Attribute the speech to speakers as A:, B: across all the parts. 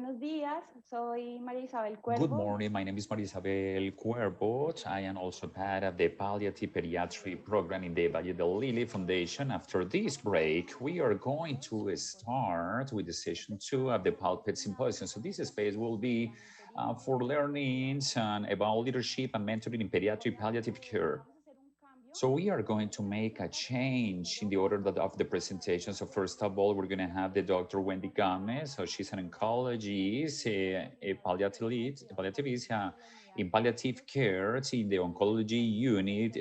A: Buenos días, soy María Isabel
B: Good
A: Cuervo.
B: morning, my name is Marisabel Cuervo. I am also part of the Palliative Pediatric program in the Valle del Lili Foundation. After this break, we are going to start with the session 2 of the PALPED Symposium. So this space will be for learnings about leadership and mentoring in pediatric palliative care. So we are going to make a change in the order of the presentation. So first of all, we're going to have the Dr. Wendy Gomez. So she's an oncologist, a palliativist in palliative care in the oncology unit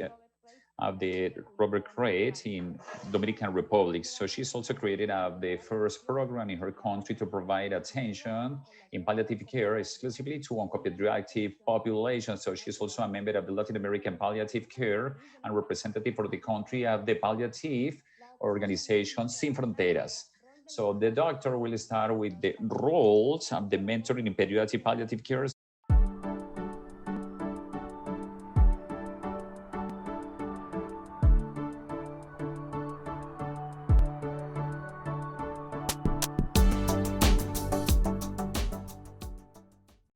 B: of the Robert Craig in Dominican Republic. So she's also created the first program in her country to provide attention in palliative care exclusively to oncopediatric population. So she's also a member of the Latin American Palliative Care and representative for the country of the Palliative organization Sin Fronteras. So the doctor will start with the roles of the mentoring in pediatric palliative care.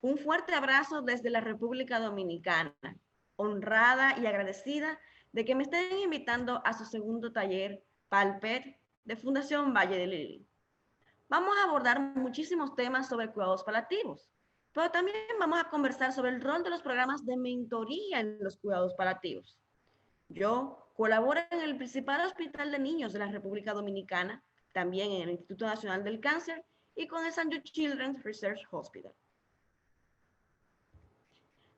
C: Un fuerte abrazo desde la República Dominicana, honrada y agradecida de que me estén invitando a su segundo taller PALPED de Fundación Valle del Lili. Vamos a abordar muchísimos temas sobre cuidados paliativos, pero también vamos a conversar sobre el rol de los programas de mentoría en los cuidados paliativos. Yo colaboro en el principal hospital de niños de la República Dominicana, también en el Instituto Nacional del Cáncer y con el St. Jude Children's Research Hospital.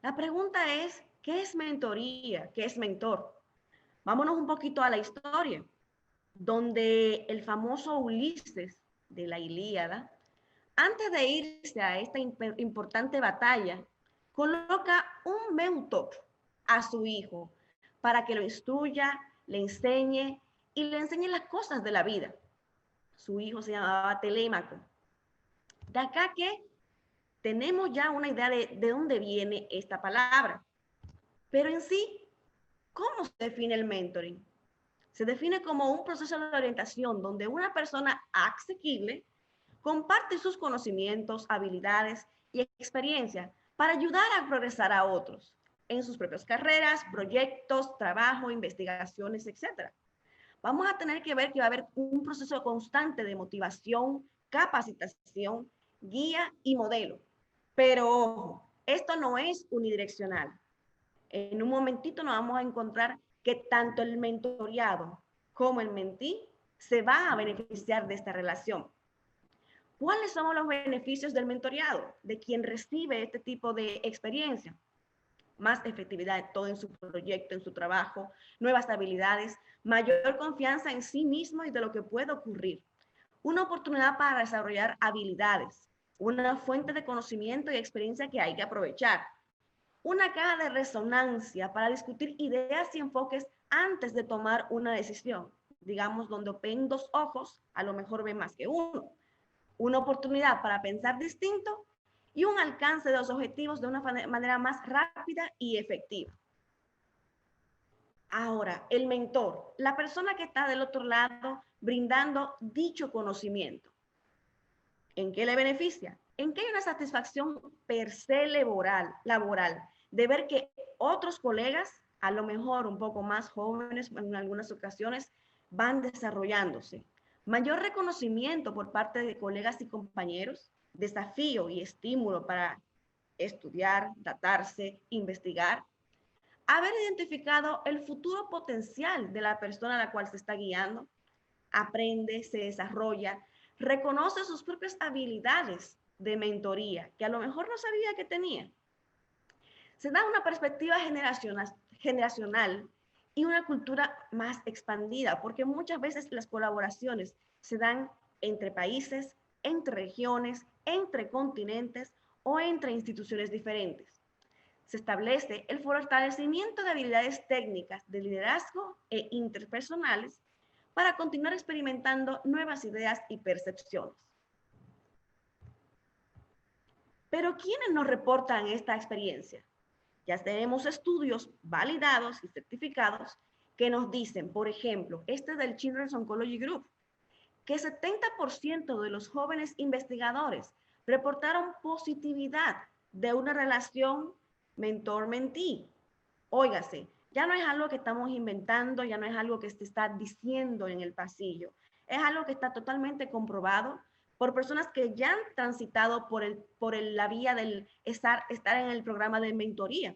C: La pregunta es, ¿qué es mentoría? ¿Qué es mentor? Vámonos un poquito a la historia, donde el famoso Ulises de la Ilíada, antes de irse a esta importante batalla, coloca un mentor a su hijo para que lo instruya, le enseñe y le enseñe las cosas de la vida. Su hijo se llamaba Telémaco. De acá que tenemos ya una idea de dónde viene esta palabra. Pero en sí, ¿cómo se define el mentoring? Se define como un proceso de orientación donde una persona asequible comparte sus conocimientos, habilidades y experiencias para ayudar a progresar a otros en sus propias carreras, proyectos, trabajo, investigaciones, etc. Vamos a tener que ver que va a haber un proceso constante de motivación, capacitación, guía y modelo. Pero ojo, esto no es unidireccional. En un momentito nos vamos a encontrar que tanto el mentoreado como el mentí se va a beneficiar de esta relación. ¿Cuáles son los beneficios del mentoreado, de quien recibe este tipo de experiencia? Más efectividad en todo en su proyecto, en su trabajo, nuevas habilidades, mayor confianza en sí mismo y de lo que puede ocurrir. Una oportunidad para desarrollar habilidades, una fuente de conocimiento y experiencia que hay que aprovechar. Una caja de resonancia para discutir ideas y enfoques antes de tomar una decisión. Digamos, donde ven dos ojos, a lo mejor ven más que uno. Una oportunidad para pensar distinto y un alcance de los objetivos de una manera más rápida y efectiva. Ahora, el mentor, la persona que está del otro lado brindando dicho conocimiento. ¿En qué le beneficia? En que hay una satisfacción per se laboral de ver que otros colegas, a lo mejor un poco más jóvenes en algunas ocasiones, van desarrollándose. Mayor reconocimiento por parte de colegas y compañeros, desafío y estímulo para estudiar, datarse, investigar. Haber identificado el futuro potencial de la persona a la cual se está guiando, aprende, se desarrolla, reconoce sus propias habilidades de mentoría, que a lo mejor no sabía que tenía. Se da una perspectiva generacional y una cultura más expandida, porque muchas veces las colaboraciones se dan entre países, entre regiones, entre continentes o entre instituciones diferentes. Se establece el fortalecimiento de habilidades técnicas de liderazgo e interpersonales para continuar experimentando nuevas ideas y percepciones. Pero ¿quiénes nos reportan esta experiencia? Ya tenemos estudios validados y certificados que nos dicen, por ejemplo, este del Children's Oncology Group, que 70% de los jóvenes investigadores reportaron positividad de una relación mentor-mentee. Óigase, ya no es algo que estamos inventando, ya no es algo que se está diciendo en el pasillo. Es algo que está totalmente comprobado por personas que ya han transitado por la vía del estar en el programa de mentoría.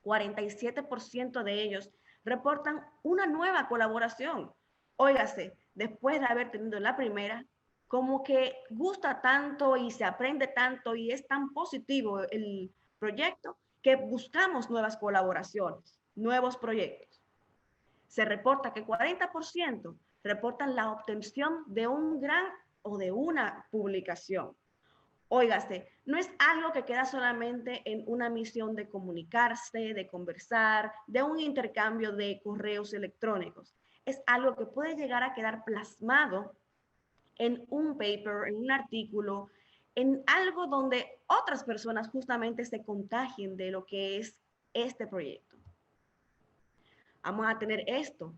C: 47% de ellos reportan una nueva colaboración. Óigase, después de haber tenido la primera, como que gusta tanto y se aprende tanto y es tan positivo el proyecto que buscamos nuevas colaboraciones, nuevos proyectos. Se reporta que 40% reportan la obtención de un gran o de una publicación. Óigase, no es algo que queda solamente en una misión de comunicarse, de conversar, de un intercambio de correos electrónicos. Es algo que puede llegar a quedar plasmado en un paper, en un artículo, en algo donde otras personas justamente se contagien de lo que es este proyecto. Vamos a tener esto.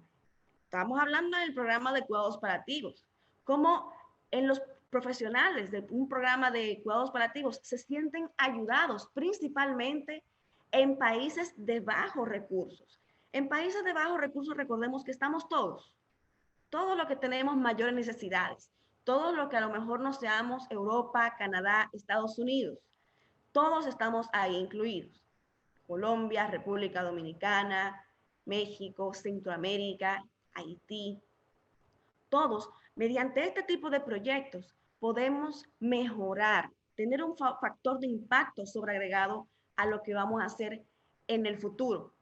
C: Estamos hablando del programa de cuidados paliativos. Como en los profesionales de un programa de cuidados paliativos se sienten ayudados principalmente en países de bajos recursos. En países de bajos recursos recordemos que estamos todos los que tenemos mayores necesidades, todos los que a lo mejor no seamos Europa, Canadá, Estados Unidos, todos estamos ahí incluidos. Colombia, República Dominicana, México, Centroamérica, Haití. Todos, mediante este tipo de proyectos, podemos mejorar, tener un factor de impacto sobreagregado a lo que vamos a hacer en el futuro.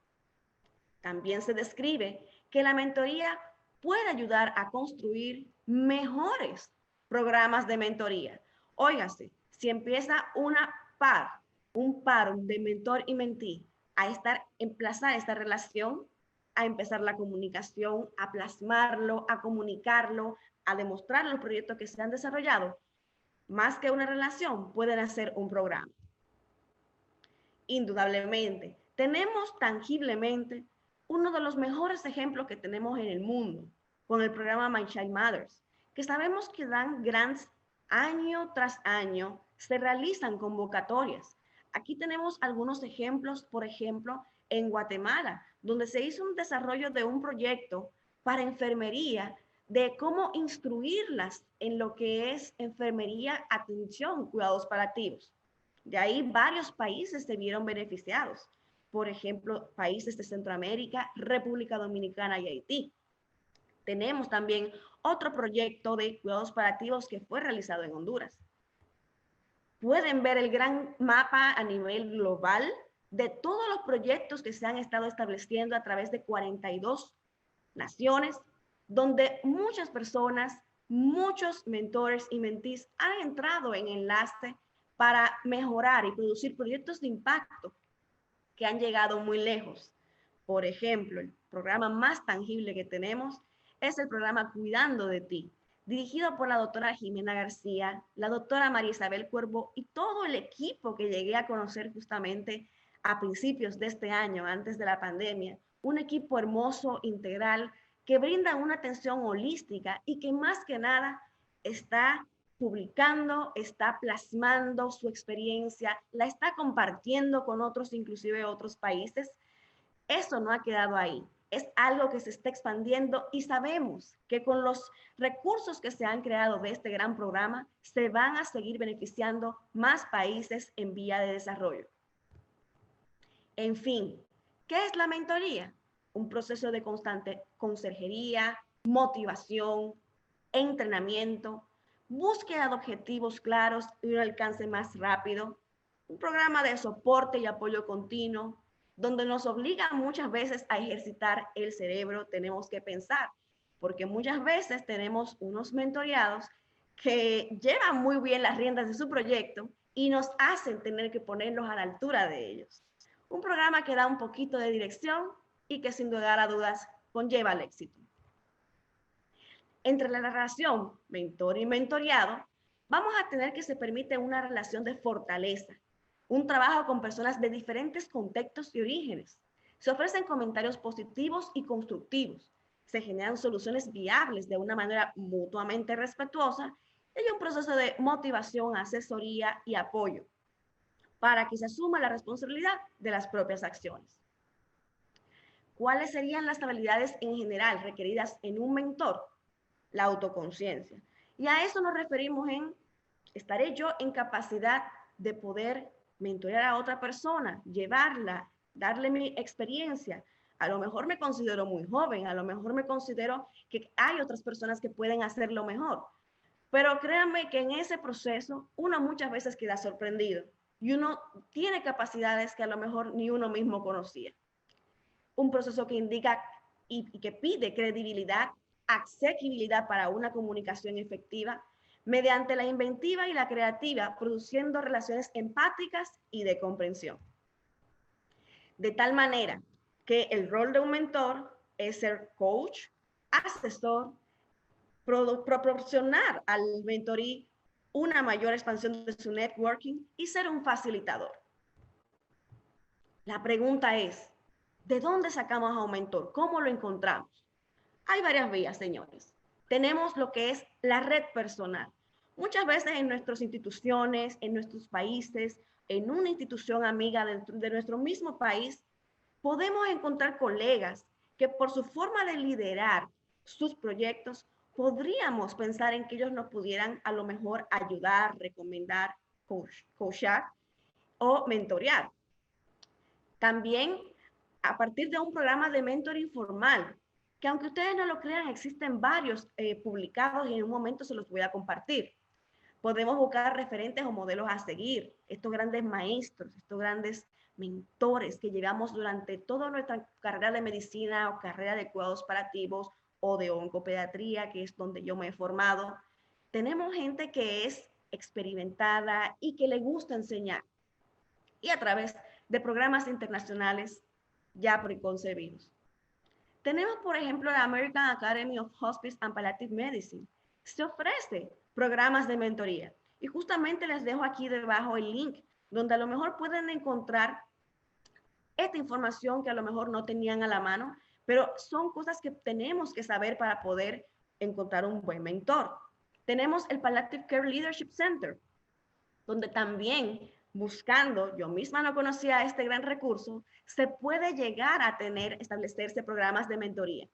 C: También se describe que la mentoría puede ayudar a construir mejores programas de mentoría. Óigase, si empieza un par de mentor y mentee a emplazar esta relación, a empezar la comunicación, a plasmarlo, a comunicarlo, a demostrar los proyectos que se han desarrollado, más que una relación, pueden hacer un programa. Indudablemente, tenemos tangiblemente uno de los mejores ejemplos que tenemos en el mundo, con el programa My Child Matters, que sabemos que dan grants año tras año, se realizan convocatorias. Aquí tenemos algunos ejemplos, por ejemplo, en Guatemala, donde se hizo un desarrollo de un proyecto para enfermería, de cómo instruirlas en lo que es enfermería, atención, cuidados paliativos. De ahí varios países se vieron beneficiados. Por ejemplo, países de Centroamérica, República Dominicana y Haití. Tenemos también otro proyecto de cuidados paliativos que fue realizado en Honduras. Pueden ver el gran mapa a nivel global de todos los proyectos que se han estado estableciendo a través de 42 naciones, donde muchas personas, muchos mentores y mentees han entrado en enlace para mejorar y producir proyectos de impacto que han llegado muy lejos. Por ejemplo, el programa más tangible que tenemos es el programa Cuidando de Ti, dirigido por la doctora Jimena García, la doctora María Isabel Cuervo y todo el equipo que llegué a conocer justamente a principios de este año, antes de la pandemia. Un equipo hermoso, integral, que brinda una atención holística y que más que nada está publicando, está plasmando su experiencia, la está compartiendo con otros, inclusive otros países. Eso no ha quedado ahí. Es algo que se está expandiendo y sabemos que con los recursos que se han creado de este gran programa se van a seguir beneficiando más países en vía de desarrollo. En fin, ¿qué es la mentoría? Un proceso de constante conserjería, motivación, entrenamiento, búsqueda de objetivos claros y un alcance más rápido, un programa de soporte y apoyo continuo, donde nos obliga muchas veces a ejercitar el cerebro, tenemos que pensar, porque muchas veces tenemos unos mentoreados que llevan muy bien las riendas de su proyecto y nos hacen tener que ponernos a la altura de ellos. Un programa que da un poquito de dirección y que sin lugar a dudas conlleva el éxito. Entre la relación mentor y mentoreado, vamos a tener que se permite una relación de fortaleza, un trabajo con personas de diferentes contextos y orígenes. Se ofrecen comentarios positivos y constructivos. Se generan soluciones viables de una manera mutuamente respetuosa Hay un proceso de motivación, asesoría y apoyo para que se asuma la responsabilidad de las propias acciones. ¿Cuáles serían las habilidades en general requeridas en un mentor? La autoconciencia. Y a eso nos referimos en, ¿estaré yo en capacidad de poder mentorear a otra persona, llevarla, darle mi experiencia? A lo mejor me considero muy joven, a lo mejor me considero que hay otras personas que pueden hacerlo mejor. Pero créanme que en ese proceso uno muchas veces queda sorprendido y uno tiene capacidades que a lo mejor ni uno mismo conocía. Un proceso que indica y que pide credibilidad, asequibilidad para una comunicación efectiva, mediante la inventiva y la creativa, produciendo relaciones empáticas y de comprensión. De tal manera que el rol de un mentor es ser coach, asesor, proporcionar al mentorí una mayor expansión de su networking y ser un facilitador. La pregunta es, ¿de dónde sacamos a un mentor? ¿Cómo lo encontramos? Hay varias vías, señores. Tenemos lo que es la red personal. Muchas veces en nuestras instituciones, en nuestros países, en una institución amiga de nuestro mismo país, podemos encontrar colegas que por su forma de liderar sus proyectos, podríamos pensar en que ellos nos pudieran a lo mejor ayudar, recomendar, coachar o mentorear. También a partir de un programa de mentoring formal, que aunque ustedes no lo crean, existen varios publicados y en un momento se los voy a compartir. Podemos buscar referentes o modelos a seguir, estos grandes maestros, estos grandes mentores que llevamos durante toda nuestra carrera de medicina o carrera de cuidados paliativos o de oncopediatría, que es donde yo me he formado. Tenemos gente que es experimentada y que le gusta enseñar. Y a través de programas internacionales ya preconcebidos. Tenemos, por ejemplo, la American Academy of Hospice and Palliative Medicine. Se ofrece programas de mentoría. Y justamente les dejo aquí debajo el link, donde a lo mejor pueden encontrar esta información que a lo mejor no tenían a la mano, pero son cosas que tenemos que saber para poder encontrar un buen mentor. Tenemos el Palliative Care Leadership Center, donde también buscando, yo misma no conocía este gran recurso, se puede llegar a establecerse programas de mentoría.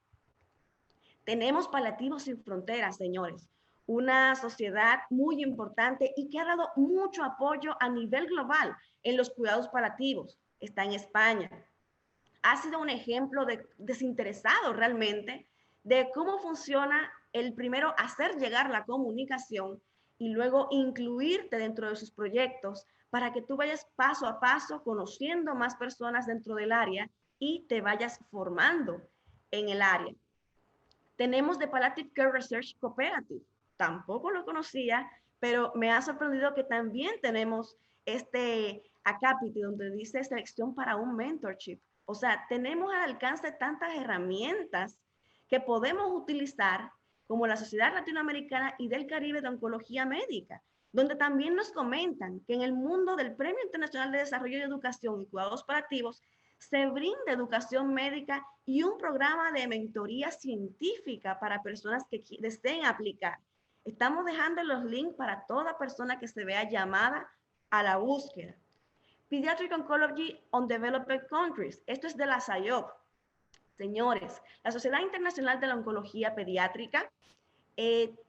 C: Tenemos Paliativos Sin Fronteras, señores, una sociedad muy importante y que ha dado mucho apoyo a nivel global en los cuidados paliativos. Está en España. Ha sido un ejemplo desinteresado realmente de cómo funciona el primero hacer llegar la comunicación y luego incluirte dentro de sus proyectos para que tú vayas paso a paso conociendo más personas dentro del área y te vayas formando en el área. Tenemos The Palliative Care Research Cooperative. Tampoco lo conocía, pero me ha sorprendido que también tenemos este acápite donde dice selección para un mentorship. O sea, tenemos al alcance tantas herramientas que podemos utilizar como la Sociedad Latinoamericana y del Caribe de Oncología Médica, donde también nos comentan que en el mundo del Premio Internacional de Desarrollo y Educación y Cuidados Paliativos se brinda educación médica y un programa de mentoría científica para personas que deseen aplicar. Estamos dejando los links para toda persona que se vea llamada a la búsqueda. Pediatric Oncology on Developed Countries. Esto es de la SAIOP. Señores, la Sociedad Internacional de la Oncología Pediátrica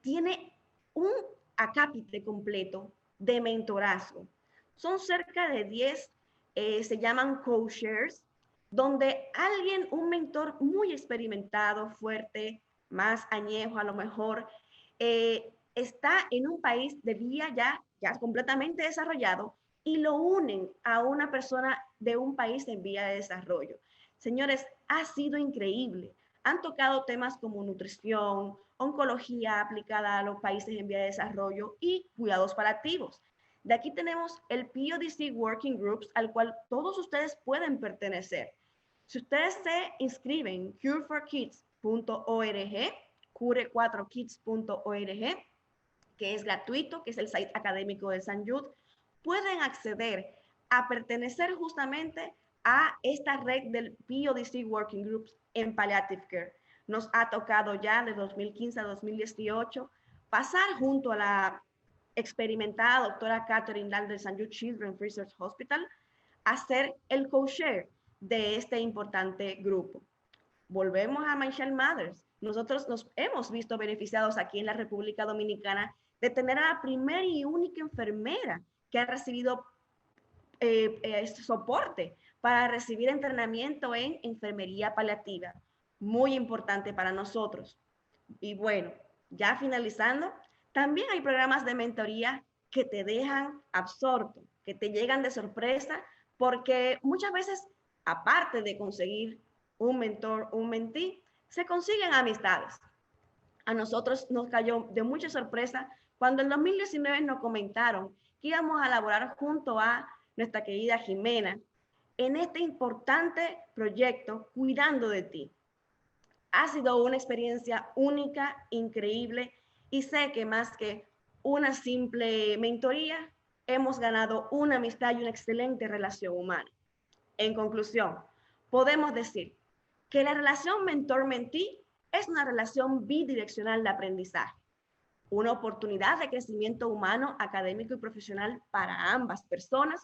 C: tiene un acápite completo de mentorazgo. Son cerca de 10, se llaman co-shares, donde alguien, un mentor muy experimentado, fuerte, más añejo a lo mejor, está en un país de vía ya completamente desarrollado y lo unen a una persona de un país en vía de desarrollo. Señores, ha sido increíble. Han tocado temas como nutrición, oncología aplicada a los países en vía de desarrollo y cuidados paliativos. De aquí tenemos el PODC Working Groups, al cual todos ustedes pueden pertenecer. Si ustedes se inscriben en cure4kids.org, cure4kids.org, que es gratuito, que es el site académico de St. Jude, pueden acceder a pertenecer justamente a esta red del PODC Working Groups en Palliative Care. Nos ha tocado ya de 2015 a 2018 pasar junto a la experimentada doctora Catherine Dahl del St. Jude Children's Research Hospital a ser el co-chair de este importante grupo. Volvemos a Michelle Mathers. Nosotros nos hemos visto beneficiados aquí en la República Dominicana de tener a la primera y única enfermera que ha recibido soporte para recibir entrenamiento en enfermería paliativa. Muy importante para nosotros. Y bueno, ya finalizando, también hay programas de mentoría que te dejan absorto, que te llegan de sorpresa, porque muchas veces, aparte de conseguir un mentor, un mentí, se consiguen amistades. A nosotros nos cayó de mucha sorpresa cuando en 2019 nos comentaron que íbamos a elaborar junto a nuestra querida Jimena en este importante proyecto Cuidando de ti. Ha sido una experiencia única, increíble, y sé que más que una simple mentoría, hemos ganado una amistad y una excelente relación humana. En conclusión, podemos decir que la relación mentor-mentí es una relación bidireccional de aprendizaje, una oportunidad de crecimiento humano, académico y profesional para ambas personas.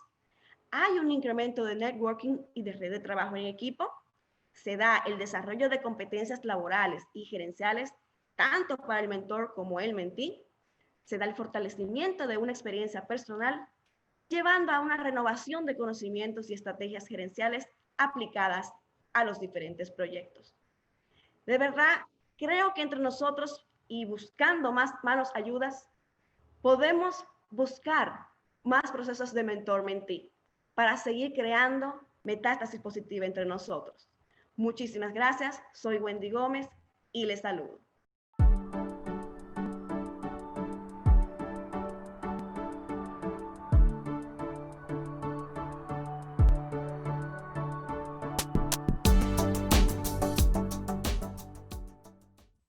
C: Hay un incremento de networking y de red de trabajo en equipo. Se da el desarrollo de competencias laborales y gerenciales tanto para el mentor como el mentí. Se da el fortalecimiento de una experiencia personal, llevando a una renovación de conocimientos y estrategias gerenciales aplicadas a los diferentes proyectos. De verdad, creo que entre nosotros y buscando más manos ayudas, podemos buscar más procesos de mentor-mentí para seguir creando metástasis positiva entre nosotros. Muchísimas gracias, soy Wendy Gómez y les saludo.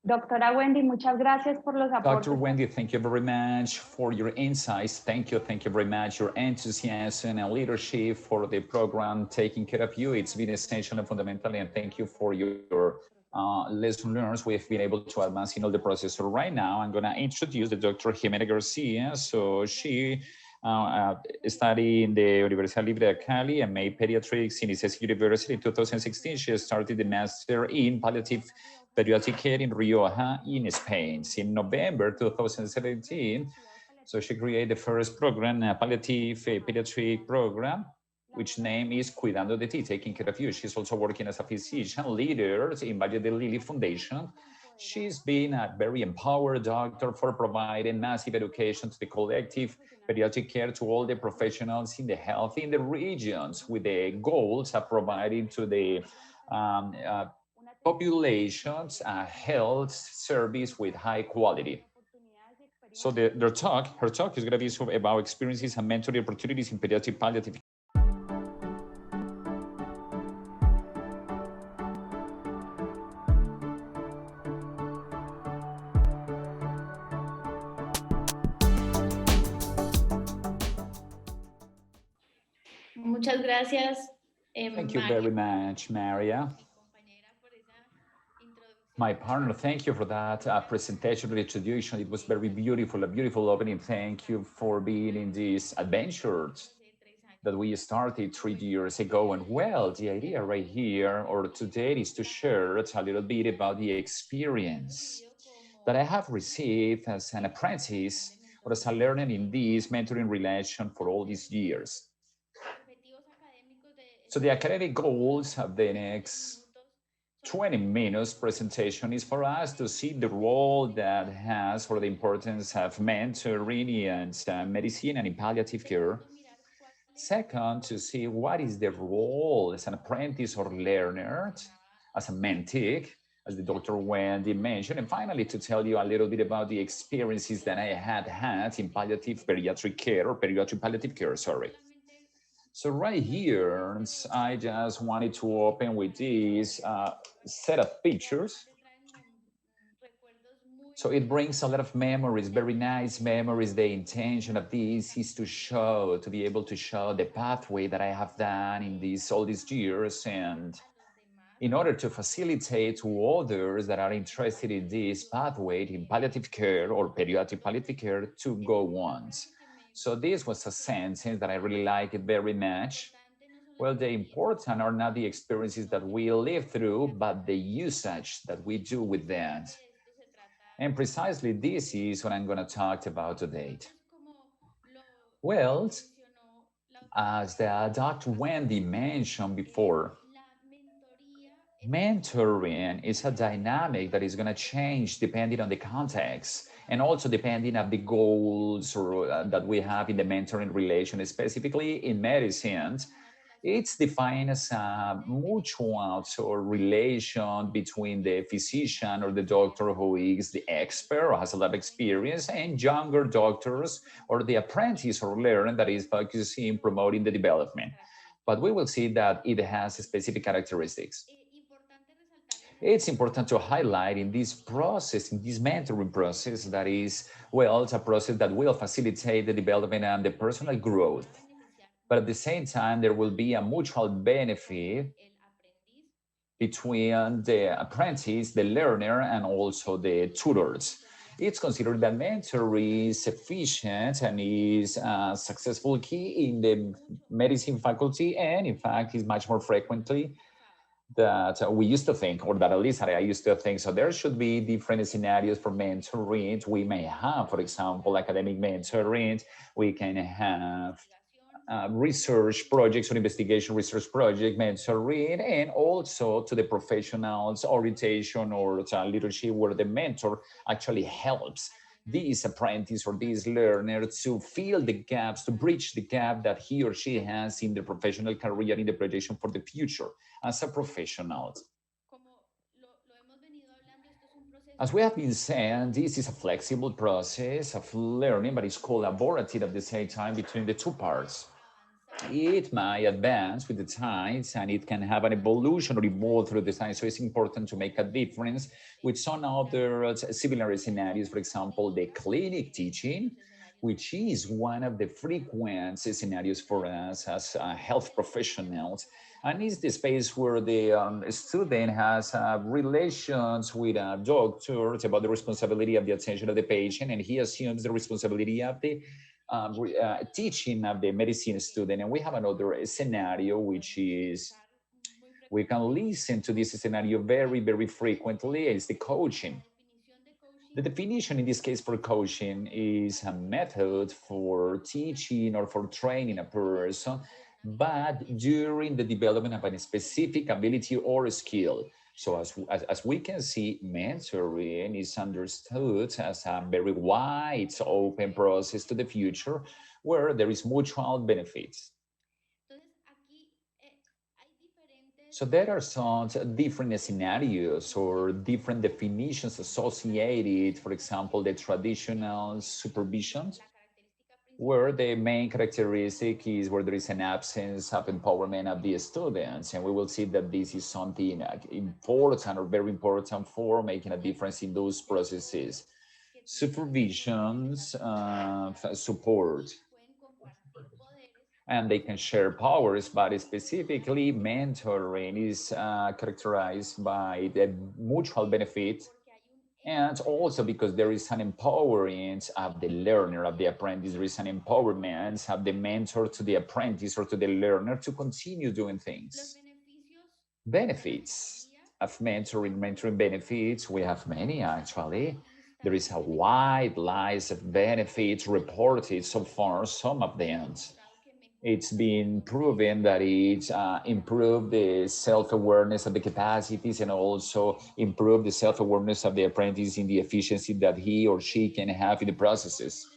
A: Doctora Wendy, muchas gracias por los aportes.
B: Dr. Wendy, thank you very much for your insights. Thank you very much, your enthusiasm and leadership for the program, taking care of you. It's been essential and fundamental, and thank you for your lesson learned. We've been able to advance in all the process. So right now, I'm going to introduce the Dr. Jimena Garcia. So she studied in the Universidad Libre de Cali and made pediatrics in ICESI University in 2016. She started the master in palliative pediatric care in Rioja in Spain. In November 2017, so she created the first program, a palliative pediatric program, which name is Cuidando de Ti, taking care of you. She's also working as a physician leader in Valle del Lili Foundation. She's been a very empowered doctor for providing massive education to the collective pediatric care to all the professionals in the health in the regions with the goals of providing to the populations a health service with high quality. So her talk is going to be about experiences and mentoring opportunities in pediatric palliative.
D: Muchas gracias.
B: Thank you very much, Maria. My partner, thank you for that presentation, the introduction. It was very beautiful, a beautiful opening. Thank you for being in this adventure that we started 3 years ago. And well, the idea right here or today is to share a little bit about the experience that I have received as an apprentice or as a learner in this mentoring relation for all these years. So the academic goals of the next 20 minutes presentation is for us to see the role that has or the importance of mentoring in medicine and in palliative care. Second, to see what is the role as an apprentice or learner, as a mentee, as the Dr. Wendy mentioned. And finally, to tell you a little bit about the experiences that I had in palliative pediatric care or pediatric palliative care, sorry. So right here, I just wanted to open with this set of pictures. So it brings a lot of memories, very nice memories. The intention of this is to show, to be able to show the pathway that I have done in all these years and in order to facilitate to others that are interested in this pathway in palliative care or pediatric palliative care to go on. So this was a sentence that I really liked very much. Well, the important are not the experiences that we live through, but the usage that we do with that. And precisely this is what I'm going to talk about today. Well, as the Dr. Wendy mentioned before, mentoring is a dynamic that is going to change depending on the context and also depending on the goals or that we have in the mentoring relation, specifically in medicine. It's defined as a mutual or relation between the physician or the doctor who is the expert or has a lot of experience and younger doctors or the apprentice or learner that is focusing on promoting the development. But we will see that it has specific characteristics. It's important to highlight in this process, in this mentoring process, that is, well, it's a process that will facilitate the development and the personal growth. But at the same time, there will be a mutual benefit between the apprentice, the learner, and also the tutors. It's considered that mentoring is efficient and is a successful key in the medicine faculty, and in fact, is much more frequently that we used to think, or that at least I used to think. So there should be different scenarios for mentoring. We may have, for example, academic mentoring. We can have research projects or investigation research project mentoring, and also to the professionals orientation or leadership, where the mentor actually helps this apprentice or this learner to fill the gaps, to bridge the gap that he or she has in the professional career, in the projection for the future as a professional. As we have been saying, this is a flexible process of learning, but it's collaborative at the same time between the two parts. It might advance with the times and it can have an evolution or evolve through the time. So it's important to make a difference with some other similar scenarios. For example, the clinic teaching, which is one of the frequent scenarios for us as health professionals. And it's the space where the student has relations with doctors about the responsibility of the attention of the patient, and he assumes the responsibility of the teaching of the medicine student. And we have another scenario, which is, we can listen to this scenario very, very frequently, is the coaching. The definition in this case for coaching is a method for teaching or for training a person, but during the development of a specific ability or skill. So as we can see, mentoring is understood as a very wide, open process to the future where there is mutual benefits. So there are some different scenarios or different definitions associated, for example, the traditional supervision, where the main characteristic is where there is an absence of empowerment of the students. And we will see that this is something important or very important for making a difference in those processes. Supervisions, support, and they can share powers, but specifically mentoring is characterized by the mutual benefit, and also because there is an empowerment of the learner, of the apprentice. There is an empowerment of the mentor to the apprentice or to the learner to continue doing things. Benefits of mentoring benefits, we have many actually. There is a wide list of benefits reported so far, some of them. It's been proven that it improved the self-awareness of the capacities and also improved the self-awareness of the apprentice in the efficiency that he or she can have in the processes.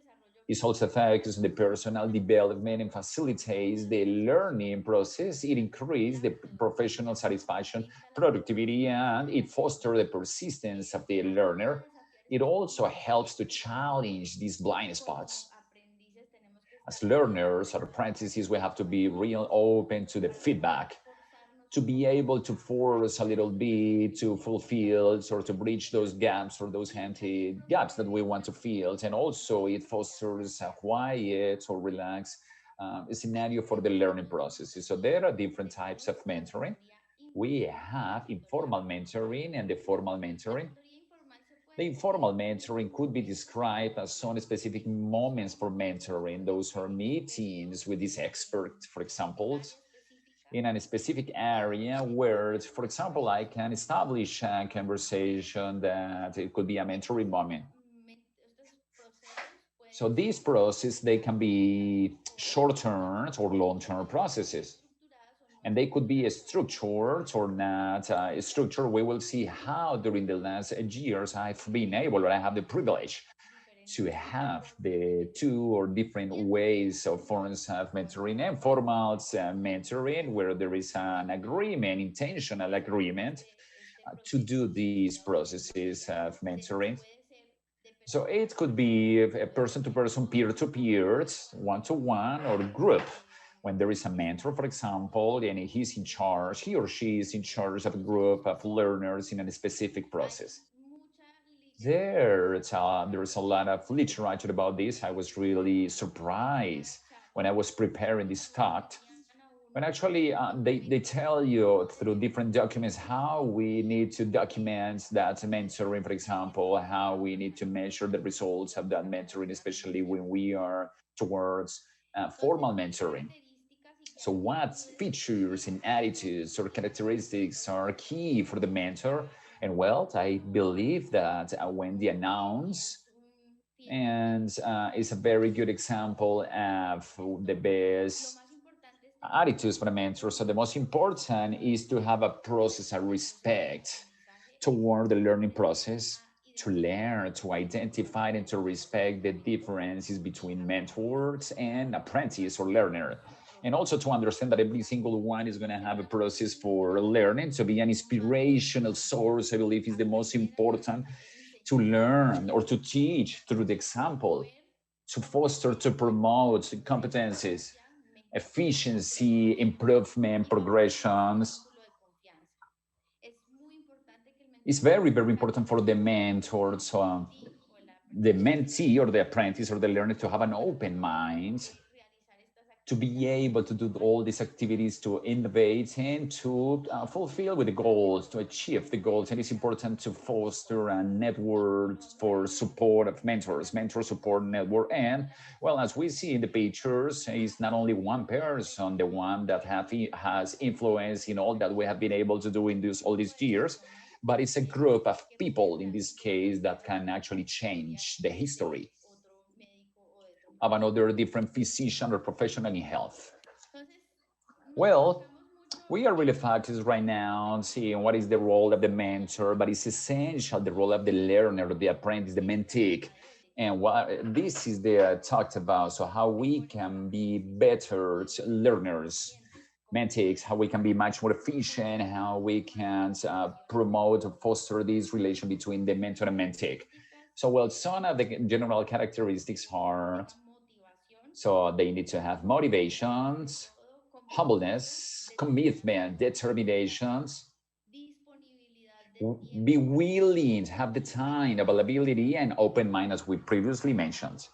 B: It also focuses on the personal development and facilitates the learning process. It increases the professional satisfaction, productivity, and it fosters the persistence of the learner. It also helps to challenge these blind spots. As learners or apprentices, we have to be real open to the feedback, to be able to force a little bit to fulfill or to bridge those gaps or those empty gaps that we want to fill. And also it fosters a quiet or relaxed scenario for the learning processes. So there are different types of mentoring. we have informal mentoring and the formal mentoring. The informal mentoring could be described as some specific moments for mentoring. Those are meetings with this expert, for example, in a specific area where, for example, I can establish a conversation that it could be a mentoring moment. So these processes, they can be short-term or long-term processes. And they could be structured or not structured. We will see how during the last years I've been able, or I have the privilege to have the two or different ways of forms of mentoring and formal mentoring, where there is an agreement, intentional agreement to do these processes of mentoring. So it could be a person-to-person, peer-to-peer, one-to-one, or group. When there is a mentor, for example, and he's in charge, he or she is in charge of a group of learners in a specific process. There's a lot of literature about this. I was really surprised when I was preparing this talk. But actually, they tell you through different documents how we need to document that mentoring, for example, how we need to measure the results of that mentoring, especially when we are towards formal mentoring. So what features and attitudes or characteristics are key for the mentor? And well, I believe that when they announce, and it's a very good example of the best attitudes for a mentor. So the most important is to have a process of respect toward the learning process, to learn, to identify and to respect the differences between mentors and apprentice or learner. And also to understand that every single one is going to have a process for learning, to be an inspirational source. I believe is the most important, to learn or to teach through the example, to foster, to promote competencies, efficiency, improvement, progressions. It's very, very important for the mentor, so the mentee or the apprentice or the learner to have an open mind, to be able to do all these activities, to innovate and to fulfill with the goals, to achieve the goals. And it's important to foster a network for support of mentors, mentor support network. And well, as we see in the pictures, it's not only one person, the one that has influence in all that we have been able to do in all these years, but it's a group of people in this case that can actually change the history of another different physician or professional in health. Well, we are really focused right now on seeing what is the role of the mentor, but it's essential the role of the learner, the apprentice, the mentee. And what this is talked about, so how we can be better learners, mentees, how we can be much more efficient, how we can promote or foster this relation between the mentor and mentee. So, well, some of the general characteristics are, so they need to have motivations, humbleness, commitment, determinations, be willing, have the time, availability, and open mind, as we previously mentioned.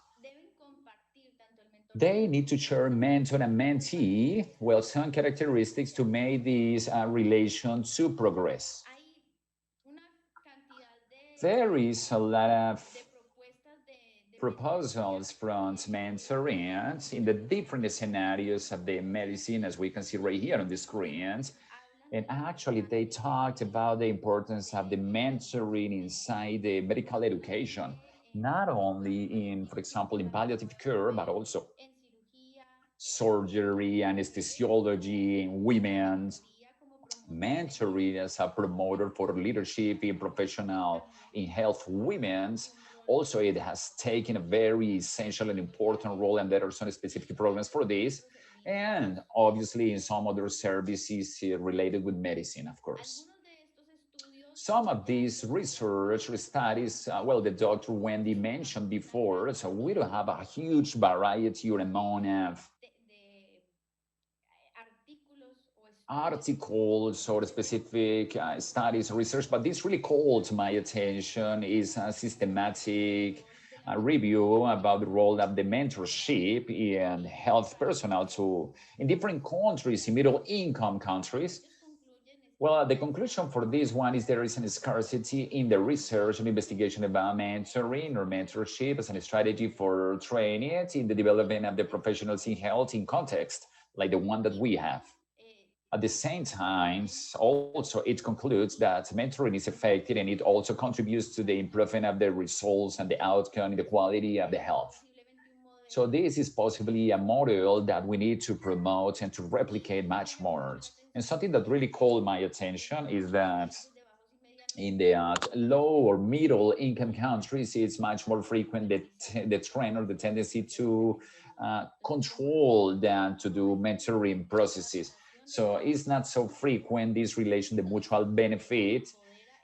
B: They need to share mentor and mentee, well, some characteristics to make this relation to progress. There is a lot of proposals from mentoring in the different scenarios of the medicine, as we can see right here on the screens. And actually, they talked about the importance of the mentoring inside the medical education, not only in, for example, in palliative care, but also surgery, anesthesiology, in women's mentoring as a promoter for leadership in professional in health women's. Also, it has taken a very essential and important role, and there are some specific programs for this. And obviously in some other services related with medicine, of course. Some of these research studies, well, the Dr. Wendy mentioned before, so we don't have a huge variety or amount of articles or specific studies or research, but this really called my attention is a systematic review about the role of the mentorship in health personnel in different countries, in middle income countries. Well, the conclusion for this one is there is a scarcity in the research and investigation about mentoring or mentorship as a strategy for training it in the development of the professionals in health in context like the one that we have. At the same time, also it concludes that mentoring is effective and it also contributes to the improvement of the results and the outcome and the quality of the health. So this is possibly a model that we need to promote and to replicate much more. And something that really called my attention is that in the low or middle income countries, it's much more frequent the trend or the tendency to control than to do mentoring processes. So it's not so frequent this relation, the mutual benefit,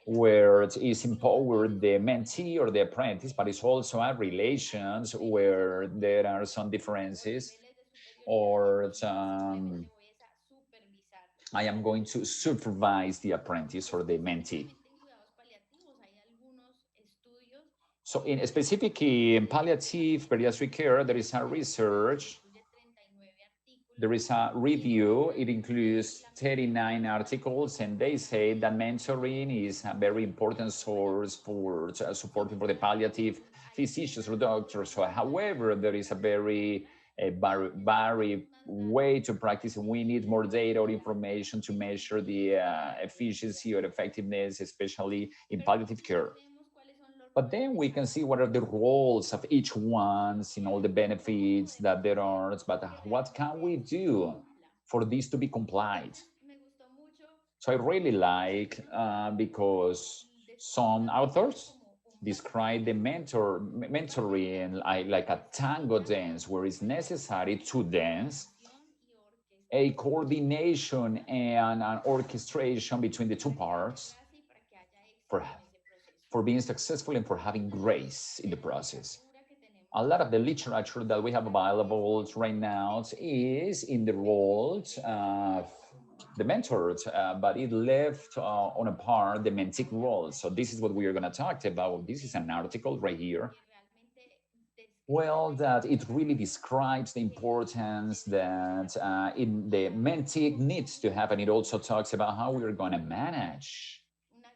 B: where it is empowered the mentee or the apprentice, but it's also a relations where there are some differences or I am going to supervise the apprentice or the mentee. So in specific in palliative pediatric care, there is a research, there is a review, it includes 39 articles, and they say that mentoring is a very important source for supporting for the palliative physicians or doctors. So, however, there is a very varied way to practice. We need more data or information to measure the efficiency or effectiveness, especially in palliative care. But then we can see what are the roles of each one in all the benefits that there are. But what can we do for this to be complied? So I really like because some authors describe the mentoring like a tango dance, where it's necessary to dance a coordination and an orchestration between the two parts for being successful and for having grace in the process. A lot of the literature that we have available right now is in the roles of the mentors, but it left on a part the mentic role. So this is what we are going to talk about. This is an article right here. Well, that it really describes the importance that in the mentic needs to have, and it also talks about how we're going to manage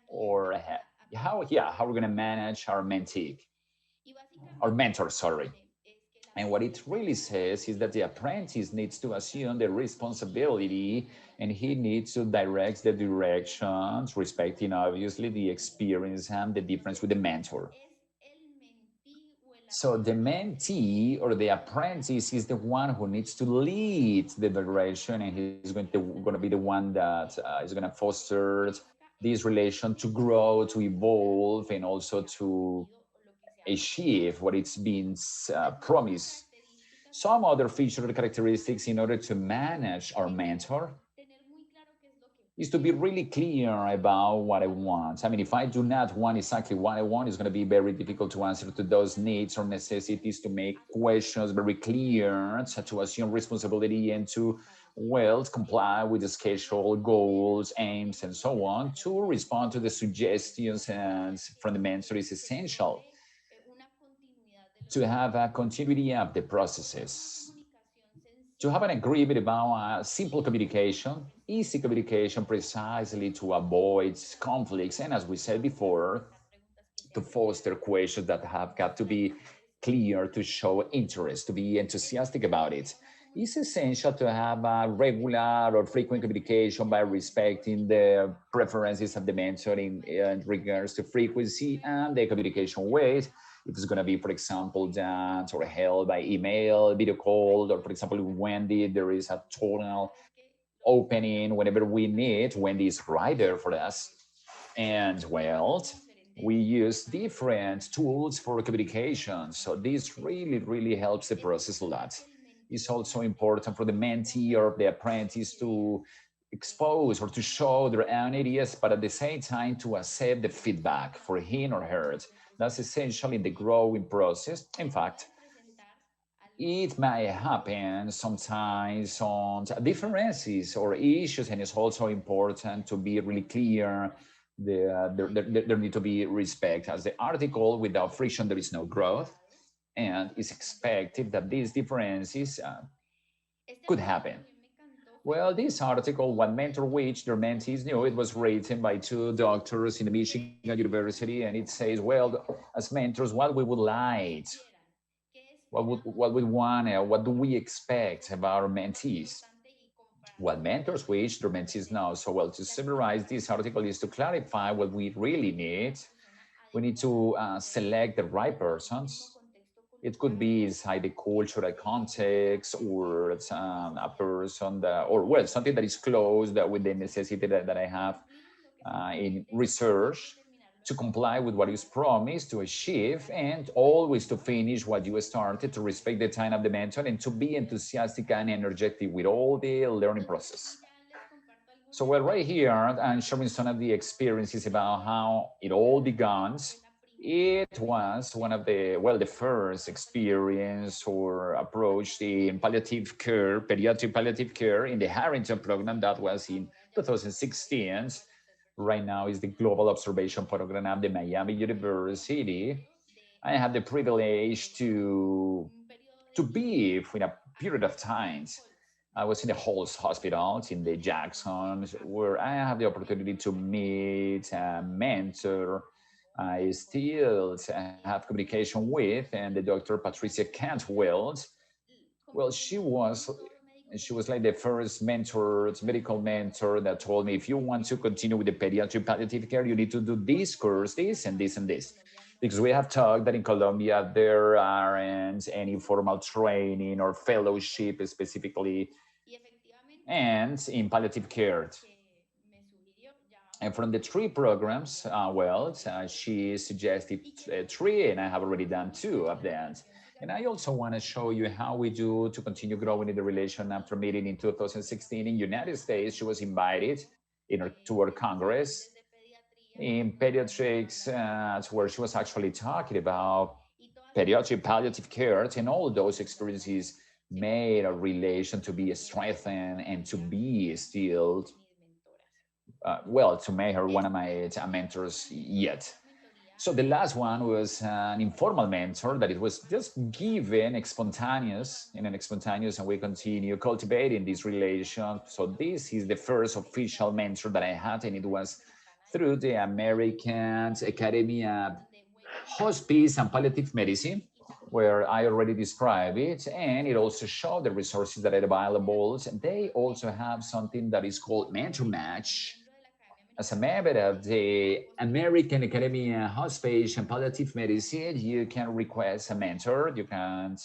B: or how we're going to manage our mentic, or mentor, sorry. And what it really says is that the apprentice needs to assume the responsibility and he needs to direct the directions, respecting obviously the experience and the difference with the mentor. So the mentee or the apprentice is the one who needs to lead the direction, and he's going to be the one that is going to foster this relation to grow, to evolve, and also to achieve what it's been promised. Some other feature characteristics in order to manage our mentor is to be really clear about what I want. I mean, if I do not want exactly what I want, it's going to be very difficult to answer to those needs or necessities, to make questions very clear, to assume responsibility and to, well, comply with the schedule, goals, aims, and so on. To respond to the suggestions and from the mentor is essential to have a continuity of the processes, to have an agreement about simple communication, easy communication, precisely to avoid conflicts, and as we said before, to foster questions that have got to be clear, to show interest, to be enthusiastic about it. It's essential to have a regular or frequent communication by respecting the preferences of the mentor in regards to frequency and the communication weight. If it's going to be, for example, that or held by email, video call, or for example, with Wendy, there is a total opening whenever we need. Wendy is right there for us. And well, we use different tools for communication. So this really, really helps the process a lot. It's also important for the mentee or the apprentice to expose or to show their own ideas, but at the same time to accept the feedback for him or her. That's essential in the growing process. In fact, it may happen sometimes on differences or issues, and it's also important to be really clear. There need to be respect. As the article, without friction, there is no growth, and it's expected that these differences could happen. Well, this article, What Mentor Which Their Mentees Knew, it was written by two doctors in the Michigan University, and it says, well, as mentors, what we would like, what we want, what do we expect about our mentees? What mentors wish their mentees know. So, well, to summarize this article is to clarify what we really need. We need to select the right persons. It could be inside the cultural context or a person that, or well, something that is close that with the necessity that I have in research to comply with what is promised to achieve and always to finish what you started, to respect the time of the mentor and to be enthusiastic and energetic with all the learning process. So well, right here, I'm showing some of the experiences about how it all began. It was one of the, well, the first experience or approach in palliative care, pediatric palliative care in the Harrington program that was in 2016. Right now is the Global Observation Program at the Miami University. I had the privilege to be in a period of time. I was in the Halls Hospital in the Jackson, where I have the opportunity to meet a mentor I still have communication with, and the Dr. Patricia Cantwell. Well, she was like the first mentor, medical mentor that told me, if you want to continue with the pediatric palliative care, you need to do this course, this and this and this. Because we have talked that in Colombia, there aren't any formal training or fellowship specifically and in palliative care. And from the three programs, she suggested three, and I have already done two of that. And I also want to show you how we do to continue growing in the relation after meeting in 2016 in United States. She was invited to our Congress in pediatrics, where she was actually talking about pediatric palliative care, and all those experiences made a relation to be strengthened and to be still to make her one of my mentors yet. So the last one was an informal mentor that it was just given spontaneous, and we continue cultivating this relation. So this is the first official mentor that I had, and it was through the American Academy of Hospice and Palliative Medicine, where I already described it, and it also showed the resources that are available. And they also have something that is called Mentor Match. As a member of the American Academy of Hospice and Palliative Medicine, you can request a mentor. You can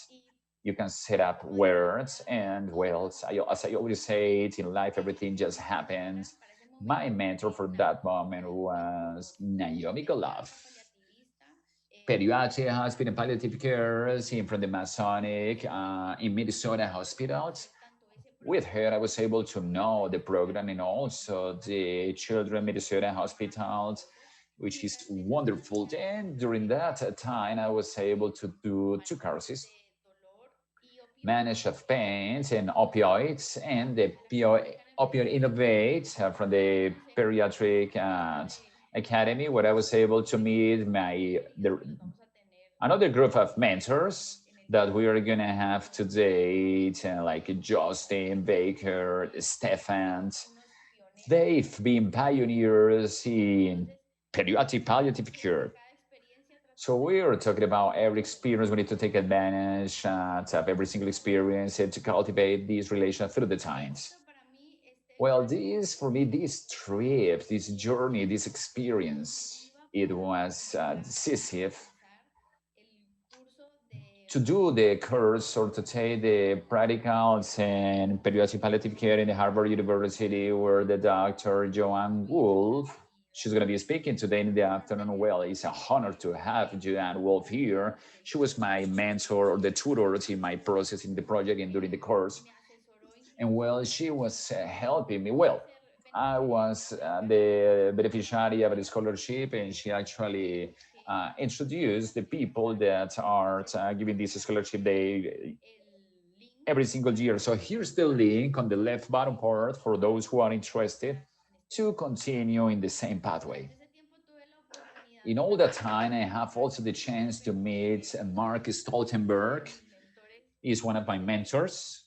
B: set up words, and well, as I always say, it in life, everything just happens. My mentor for that moment was Naomi Golov, pediatric hospital and palliative care in from the Masonic in Minnesota hospitals. With her, I was able to know the program and also the children Minnesota hospitals, which is wonderful. And during that time, I was able to do two courses, manage of pains and opioids, and the opioid innovate from the pediatric academy, where I was able to meet another group of mentors that we are gonna have today, like Justin Baker, Stefan. They've been pioneers in pediatric palliative care. So we are talking about every experience. We need to take advantage of every single experience and to cultivate these relations through the times. Well, for me, this trip, this journey, this experience, it was decisive to do the course or to take the practicals in pediatric palliative care in the Harvard University, where the Dr. Joanne Wolf, she's going to be speaking today in the afternoon. Well, it's an honor to have Joanne Wolf here. She was my mentor or the tutor in my process in the project and during the course. And well, she was helping me. Well, I was the beneficiary of a scholarship, and she actually introduced the people that are giving this scholarship every single year. So here's the link on the left bottom part for those who are interested to continue in the same pathway. In all that time, I have also the chance to meet Mark Stoltenberg. He's one of my mentors.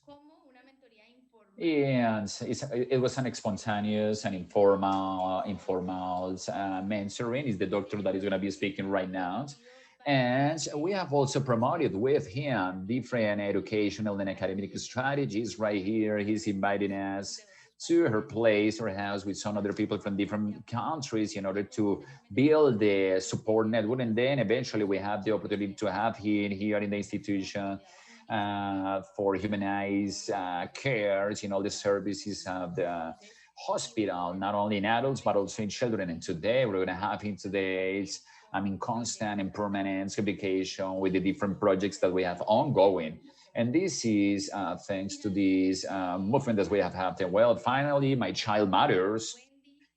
B: And it was an spontaneous and informal mentoring. Is the doctor that is going to be speaking right now. And we have also promoted with him different educational and academic strategies right here. He's inviting us to her place or house with some other people from different countries in order to build the support network. And then eventually we have the opportunity to have him here in the institution for humanized cares in all the services of the hospital, not only in adults, but also in children. And today we're going to have him today. Constant and permanent education with the different projects that we have ongoing. And this is thanks to this movement that we have had. Well, finally, My Child Matters.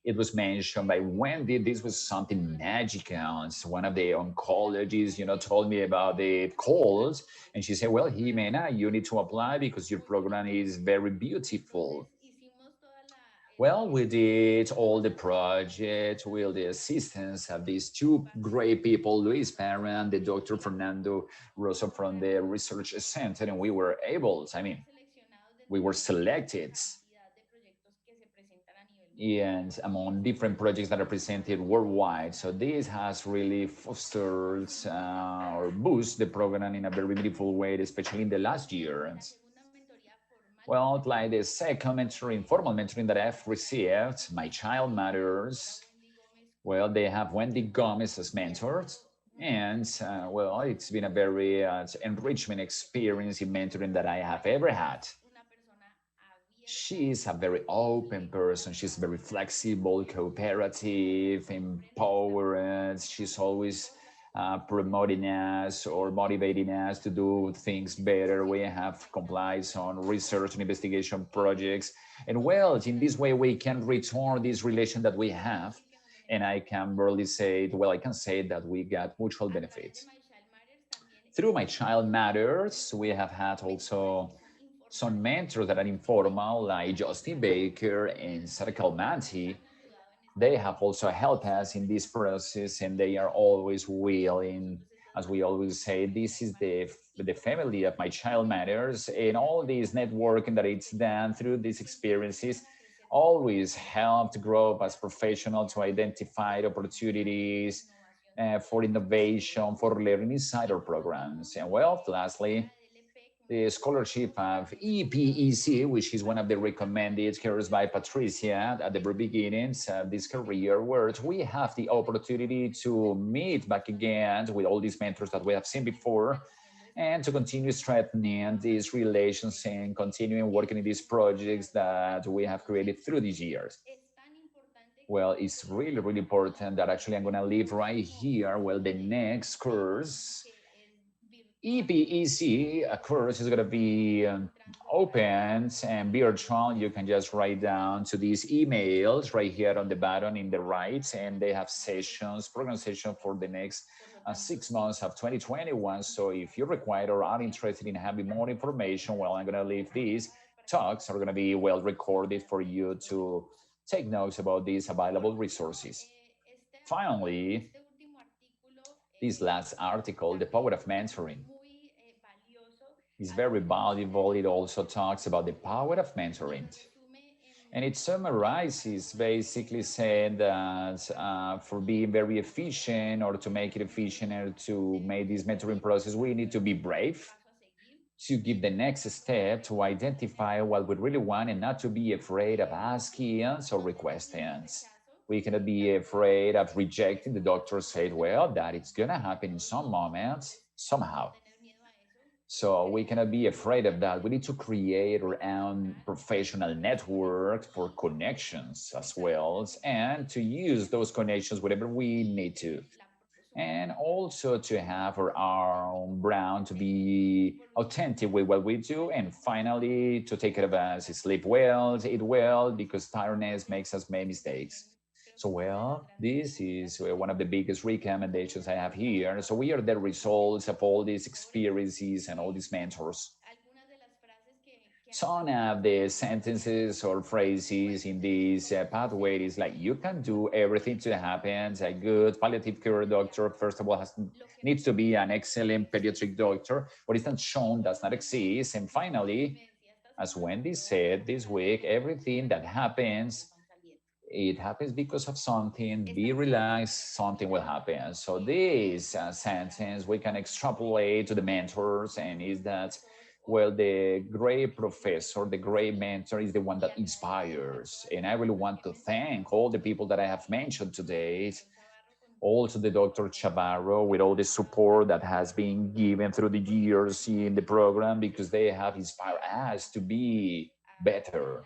B: It was mentioned by Wendy. This was something magical. So one of the oncologists, told me about the calls, and she said, "Well, Jimena, you need to apply because your program is very beautiful." Well, we did all the project with the assistance of these two great people, Luis Parent, the Dr. Fernando Rosso from the Research Center, and we were able, we were selected and among different projects that are presented worldwide. So this has really fostered or boosted the program in a very beautiful way, especially in the last year. Well, like the second mentoring, formal mentoring that I've received, My Child Matters. Well, they have Wendy Gomez as mentors. And well, it's been a very enrichment experience in mentoring that I have ever had. She's a very open person. She's very flexible, cooperative, empowered. She's always promoting us or motivating us to do things better. We have compliance on research and investigation projects. And well, in this way, we can return this relation that we have. And I can barely say, well, I can say that we got mutual benefits. Through My Child Matters, we have had also some mentors that are informal, like Justin Baker and Sarah Calmanti. They have also helped us in this process, and they are always willing. As we always say, this is the family of My Child Matters, and all this networking that it's done through these experiences always helped grow as professionals to identify opportunities for innovation, for learning inside our programs. And well, lastly, the scholarship of EPEC, which is one of the recommended careers by Patricia at the very beginnings of this career, where we have the opportunity to meet back again with all these mentors that we have seen before and to continue strengthening these relations and continuing working in these projects that we have created through these years. Well, it's really, really important that actually I'm going to leave right here. Well, the next course, EPEC course is going to be open and virtual. You can just write down to these emails right here on the button in the right, and they have sessions, program session for the next 6 months of 2021. So if you require or are interested in having more information, well, I'm going to leave these talks are going to be well recorded for you to take notes about these available resources. Finally, this last article, The Power of Mentoring, is very valuable. It also talks about the power of mentoring. And it summarizes basically saying that for being very efficient or to make it efficient or to make this mentoring process, we need to be brave, to give the next step, to identify what we really want and not to be afraid of asking or requesting. We cannot be afraid of rejecting. The doctor said, well, that it's going to happen in some moments, somehow. So we cannot be afraid of that. We need to create our own professional network for connections as well, and to use those connections whenever we need to. And also to have our own brand, to be authentic with what we do. And finally, to take care of us, sleep well, eat well, because tiredness makes us make mistakes. So, well, this is one of the biggest recommendations I have here. So we are the results of all these experiences and all these mentors. Some of the sentences or phrases in this pathway is like, you can do everything to happen. A good palliative care doctor, first of all, needs to be an excellent pediatric doctor. What is not shown does not exist. And finally, As Wendy said this week, everything that happens, it happens because of something. Be relaxed, something will happen. So this sentence we can extrapolate to the mentors, and is that, well, the great professor, the great mentor is the one that inspires. And I really want to thank all the people that I have mentioned today, also the Dr. Chavarro, with all the support that has been given through the years in the program, because they have inspired us to be better,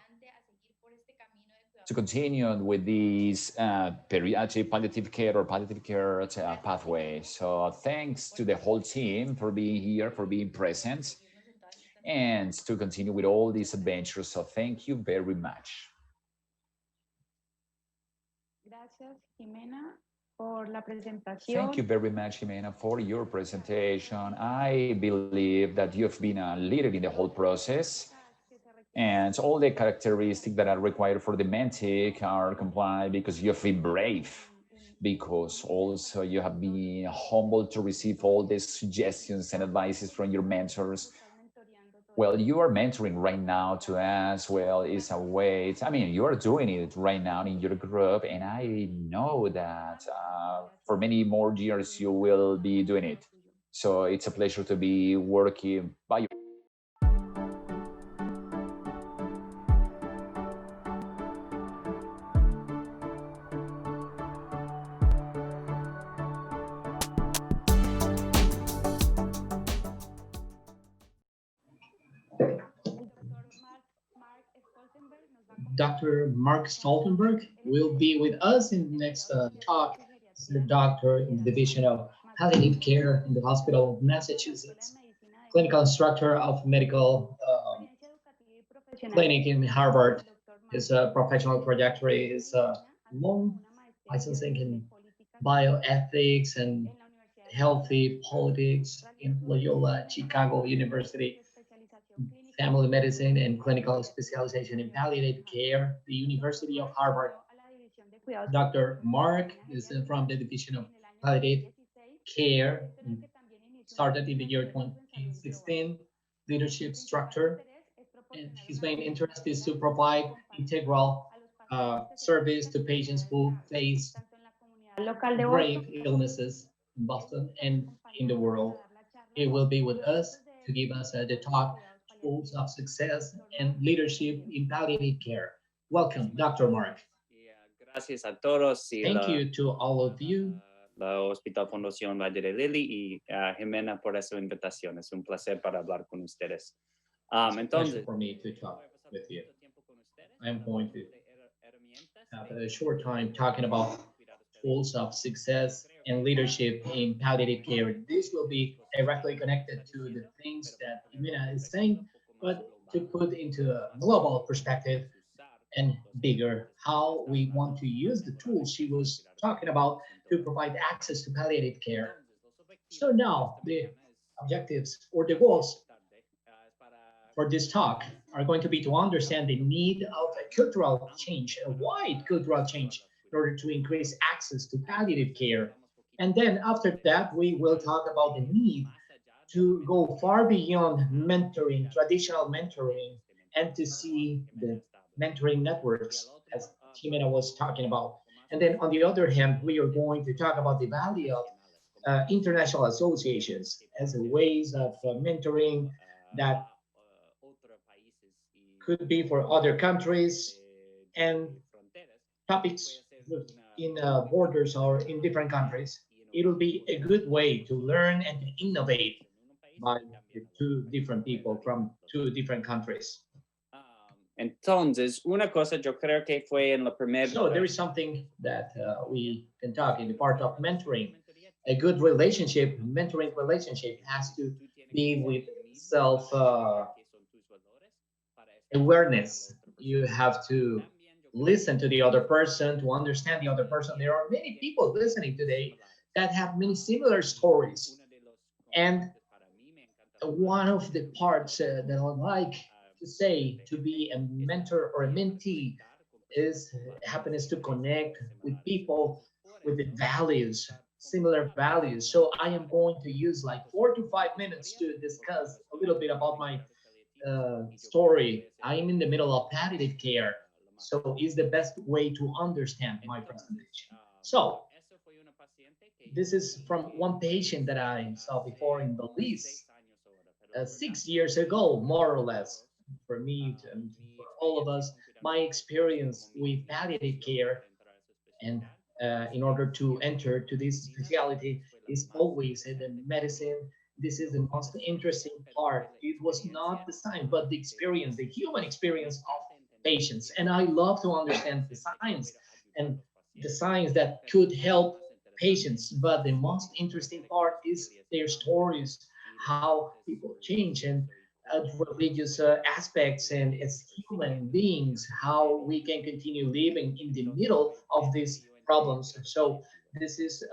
B: to continue with this pediatric palliative care or palliative care pathway. So thanks to the whole team for being here, for being present, and to continue with all these adventures. So thank you very much.
A: Gracias, Jimena, por la presentación.
B: Thank you very much, Jimena, for your presentation. I believe that you've been a leader in the whole process, and all the characteristics that are required for the mentic are complied, because you've been brave, because also you have been humble to receive all the suggestions and advices from your mentors. Well, you are mentoring right now to us. Well, it's a way, I mean, you are doing it right now in your group, and I know that for many more years you will be doing it. So it's a pleasure to be working by you.
E: Dr. Mark Stoltenberg will be with us in the next talk. He's the doctor in the Division of Palliative Care in the Hospital of Massachusetts, clinical instructor of medical clinic in Harvard. His professional trajectory is long licensing in bioethics and healthy politics in Loyola Chicago University, family medicine and clinical specialization in palliative care, the University of Harvard. Dr. Mark is from the Division of Palliative Care, started in the year 2016, leadership structure, and his main interest is to provide integral service to patients who face grave illnesses in Boston and in the world. He will be with us to give us the talk, Tools of Success and Leadership in Palliative Care. Welcome, Dr. Mark.
F: Gracias a todos.
E: Thank you to all of you.
F: La Hospital Fundación Valle de Lili y Jimena por esa invitación. Es un placer para hablar con ustedes.
E: Entonces, for me to talk with you. I'm going to have a short time talking about tools of success and leadership in palliative care. This will be directly connected to the things that Jimena is saying, but to put into a global perspective and bigger, how we want to use the tools she was talking about to provide access to palliative care. So now the objectives or the goals for this talk are going to be to understand the need of a cultural change, a wide cultural change, in order to increase access to palliative care. And then after that, we will talk about the need to go far beyond mentoring, traditional mentoring, and to see the mentoring networks, as Jimena was talking about. And then on the other hand, we are going to talk about the value of international associations as a ways of mentoring that could be for other countries and topics in borders or in different countries. It'll be a good way to learn and to innovate by the two different people from two different countries.
F: Entonces, una cosa yo creo que fue en la primera.
E: So there is something that we can talk in the part of mentoring. A good relationship, mentoring relationship, has to be with self awareness. You have to listen to the other person, to understand the other person. There are many people listening today that have many similar stories. And one of the parts that I like to say to be a mentor or a mentee is happiness to connect with people with the values, similar values. So I am going to use like 4 to 5 minutes to discuss a little bit about my story. I'm in the middle of palliative care, so it's the best way to understand my presentation. So this is from one patient that I saw before in Belize 6 years ago, more or less, for me and for all of us. My experience with palliative care and in order to enter to this specialty is always in the medicine. This is the most interesting part. It was not the science, but the experience, the human experience of patients. And I love to understand the science and the science that could help patients. But the most interesting part is their stories, how people change, and religious aspects, and as human beings, how we can continue living in the middle of these problems. So this is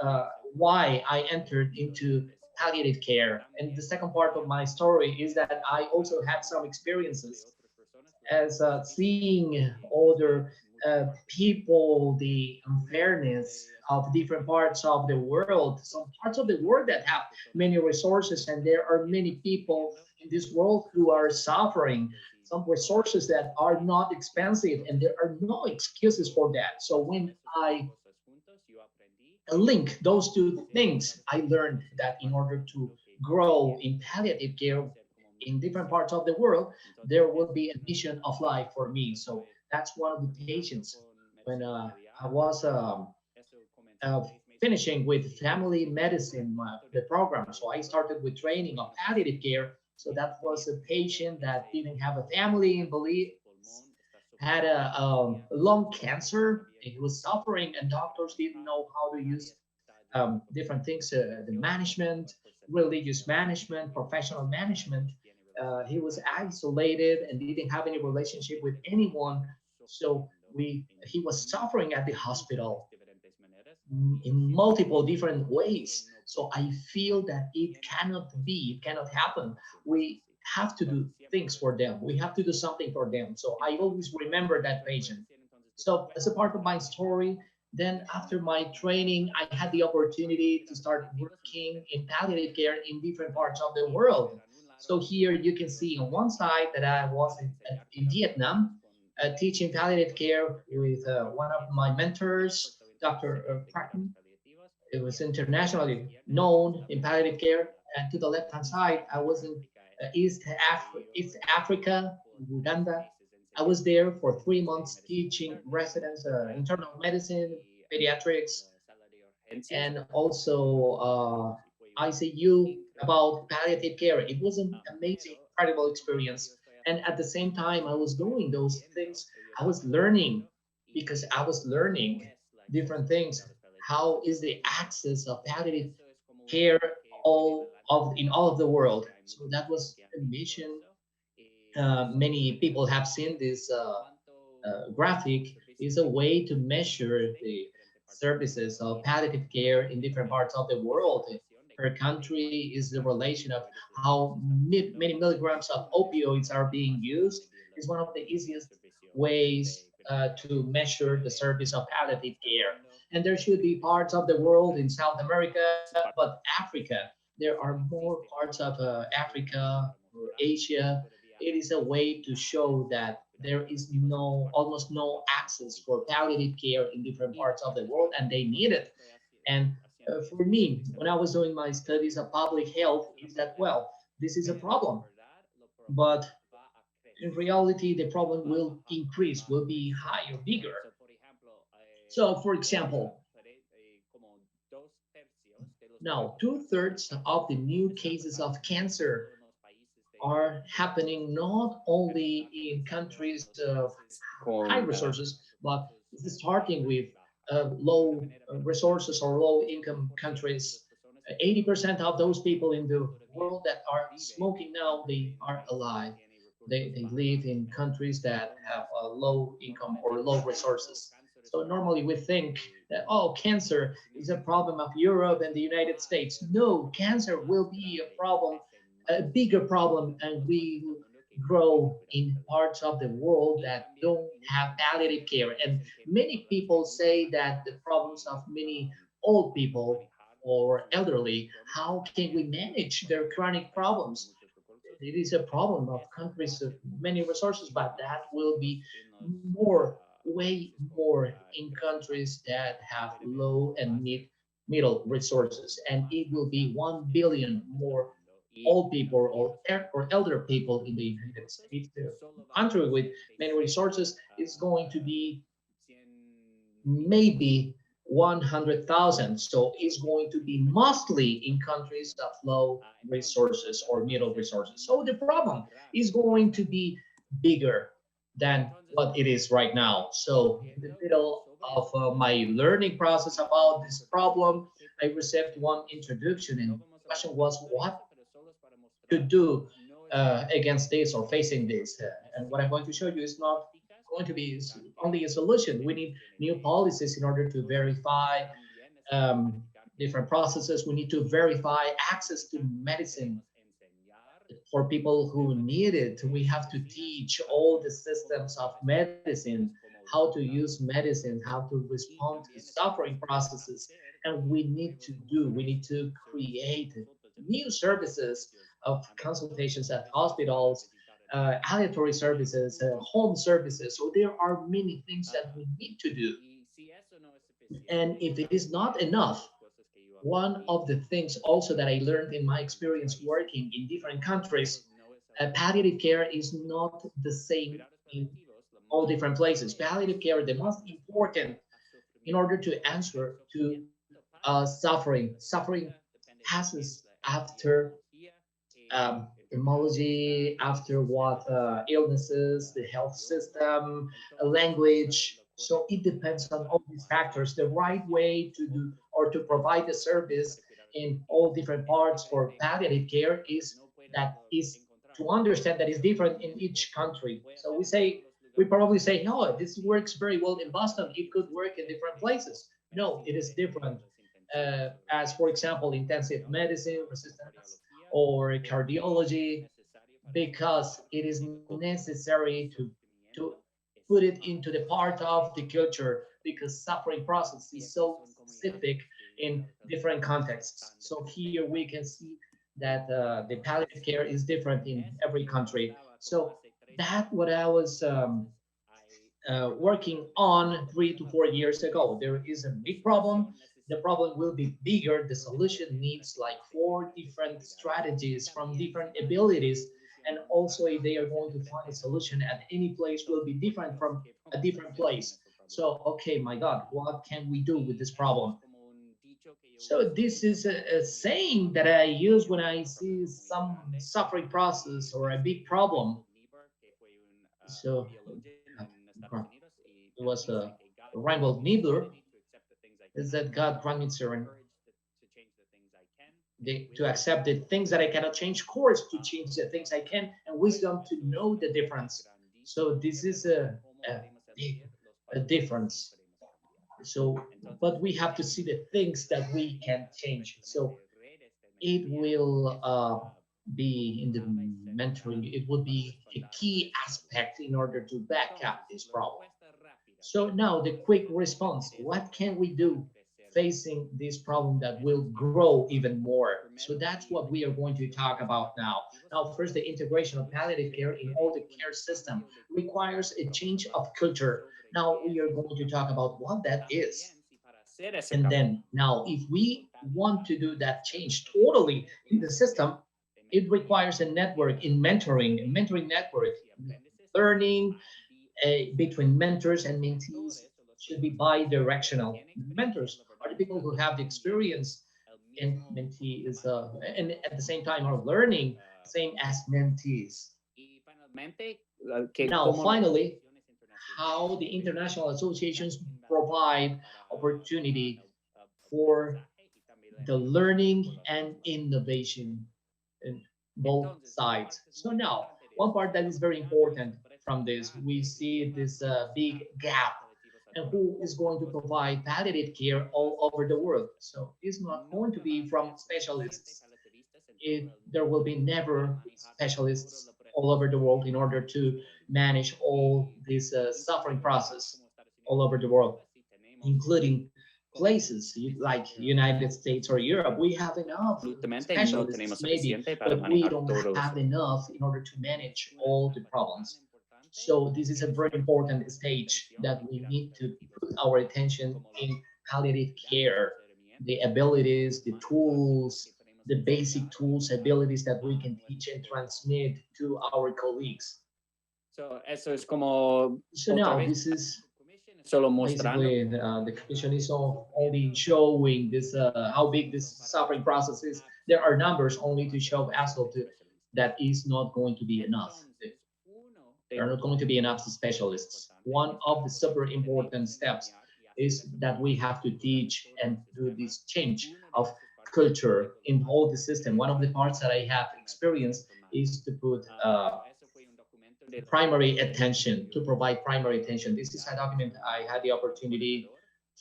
E: why I entered into palliative care. And the second part of my story is that I also had some experiences as seeing other people, the unfairness of different parts of the world, some parts of the world that have many resources, and there are many people in this world who are suffering, some resources that are not expensive, and there are no excuses for that. So when I link those two things, I learned that in order to grow in palliative care in different parts of the world, there will be a mission of life for me. So that's one of the patients when I was uh, finishing with family medicine, the program. So I started with training of palliative care. So that was a patient that didn't have a family in Belize, had a lung cancer. He was suffering, and doctors didn't know how to use different things, the management, religious management, professional management. He was isolated and didn't have any relationship with anyone. So he was suffering at the hospital in multiple different ways. So I feel that it cannot happen. We have to do things for them. We have to do something for them. So I always remember that patient. So as a part of my story, then after my training, I had the opportunity to start working in palliative care in different parts of the world. So here you can see on one side that I was in Vietnam, teaching palliative care with one of my mentors, Dr. Pracken. It was internationally known in palliative care. And to the left-hand side, I was in East Africa, Uganda. I was there for 3 months teaching residents internal medicine, pediatrics, and also ICU about palliative care. It was an amazing, incredible experience. And at the same time, I was doing those things. I was learning because I was learning different things. How is the access of palliative care in all of the world? So that was a mission. Many people have seen this graphic. Is a way to measure the services of palliative care in different parts of the world. Per country is the relation of how many milligrams of opioids are being used. Is one of the easiest ways to measure the service of palliative care. And there should be parts of the world in South America, but Africa, there are more parts of Africa or Asia. It is a way to show that there is almost no access for palliative care in different parts of the world, and they need it. And for me, when I was doing my studies of public health, is that, well, this is a problem, but in reality, the problem will increase, will be higher, bigger. So, for example, now 2/3 of the new cases of cancer are happening not only in countries of high resources, but starting with low resources or low income countries. 80% of those people in the world that are smoking now, they are alive. They live in countries that have a low income or low resources. So normally we think that, oh, cancer is a problem of Europe and the United States. No, cancer will be a problem, a bigger problem, and we will grow in parts of the world that don't have palliative care. And many people say that the problems of many old people or elderly, how can we manage their chronic problems? it is a problem of countries of many resources, but that will be more, way more in countries that have low and middle resources, and it will be 1 billion more old people or elder people in the United States. The country with many resources is going to be maybe 100,000. So it's going to be mostly in countries of low resources or middle resources. So the problem is going to be bigger than what it is right now. So in the middle of my learning process about this problem, I received one introduction, and the question was what to do against this or facing this. And what I'm going to show you is not going to be only a solution. We need new policies in order to verify different processes. We need to verify access to medicine for people who need it. We have to teach all the systems of medicine, how to use medicine, how to respond to suffering processes. And we need to create new services of consultations at hospitals, aleatory services, home services. So there are many things that we need to do. And if it is not enough, one of the things also that I learned in my experience working in different countries, palliative care is not the same in all different places. Palliative care, the most important in order to answer to suffering. Suffering passes after etymology, after what illnesses, the health system, language. So it depends on all these factors. The right way to do or to provide the service in all different parts for palliative care is to understand that it's different in each country. So we probably say, no, this works very well in Boston. It could work in different places. No, it is different. As for example, intensive medicine, resistance, or cardiology, because it is necessary to put it into the part of the culture, because suffering process is so specific in different contexts. So here we can see that the palliative care is different in every country. So that's what I was working on 3 to 4 years ago. There is a big problem. The problem will be bigger. The solution needs like 4 different strategies from different abilities. And also if they are going to find a solution at any place will be different from a different place. So, okay, my God, what can we do with this problem? So this is a saying that I use when I see some suffering process or a big problem. So it was Reinhold Niebuhr, is that God grant me serenity to accept the things that I cannot change, courage to change the things I can, and wisdom to know the difference. So this is a difference. So, but we have to see the things that we can change. So it will be in the mentoring, it would be a key aspect in order to back up this problem. So now the quick response, what can we do facing this problem that will grow even more? So that's what we are going to talk about now. Now, first, the integration of palliative care in all the care system requires a change of culture. Now we are going to talk about what that is. And then now, if we want to do that change totally in the system, it requires a network in mentoring, a mentoring network, learning between mentors and mentees should be bi-directional. Mentors are the people who have the experience, and mentee is, and at the same time are learning, same as mentees. Now, finally, how the international associations provide opportunity for the learning and innovation in both sides. So now, one part that is very important from this, we see this big gap, and who is going to provide palliative care all over the world. So it's not going to be from specialists. There will be never specialists all over the world in order to manage all this suffering process all over the world, including places like United States or Europe, we have enough
F: Absolutamente, no
E: specialists,
F: tenemos
E: maybe,
F: suficiente para
E: but we
F: manejar
E: don't
F: todos.
E: have enough in order to manage all the problems. So this is a very important stage that we need to put our attention in palliative care, the abilities, the tools, the basic tools, abilities that we can teach and transmit to our colleagues.
F: So, eso es como
E: So
F: otra
E: now
F: vez,
E: this is
F: solo mostrando
E: basically the commission is only showing this how big this suffering process is. There are numbers only to show ASL to that is not going to be enough. There are not going to be enough specialists. One of the super important steps is that we have to teach and do this change of culture in all the system. One of the parts that I have experienced is to put primary attention, to provide primary attention. This is a document I had the opportunity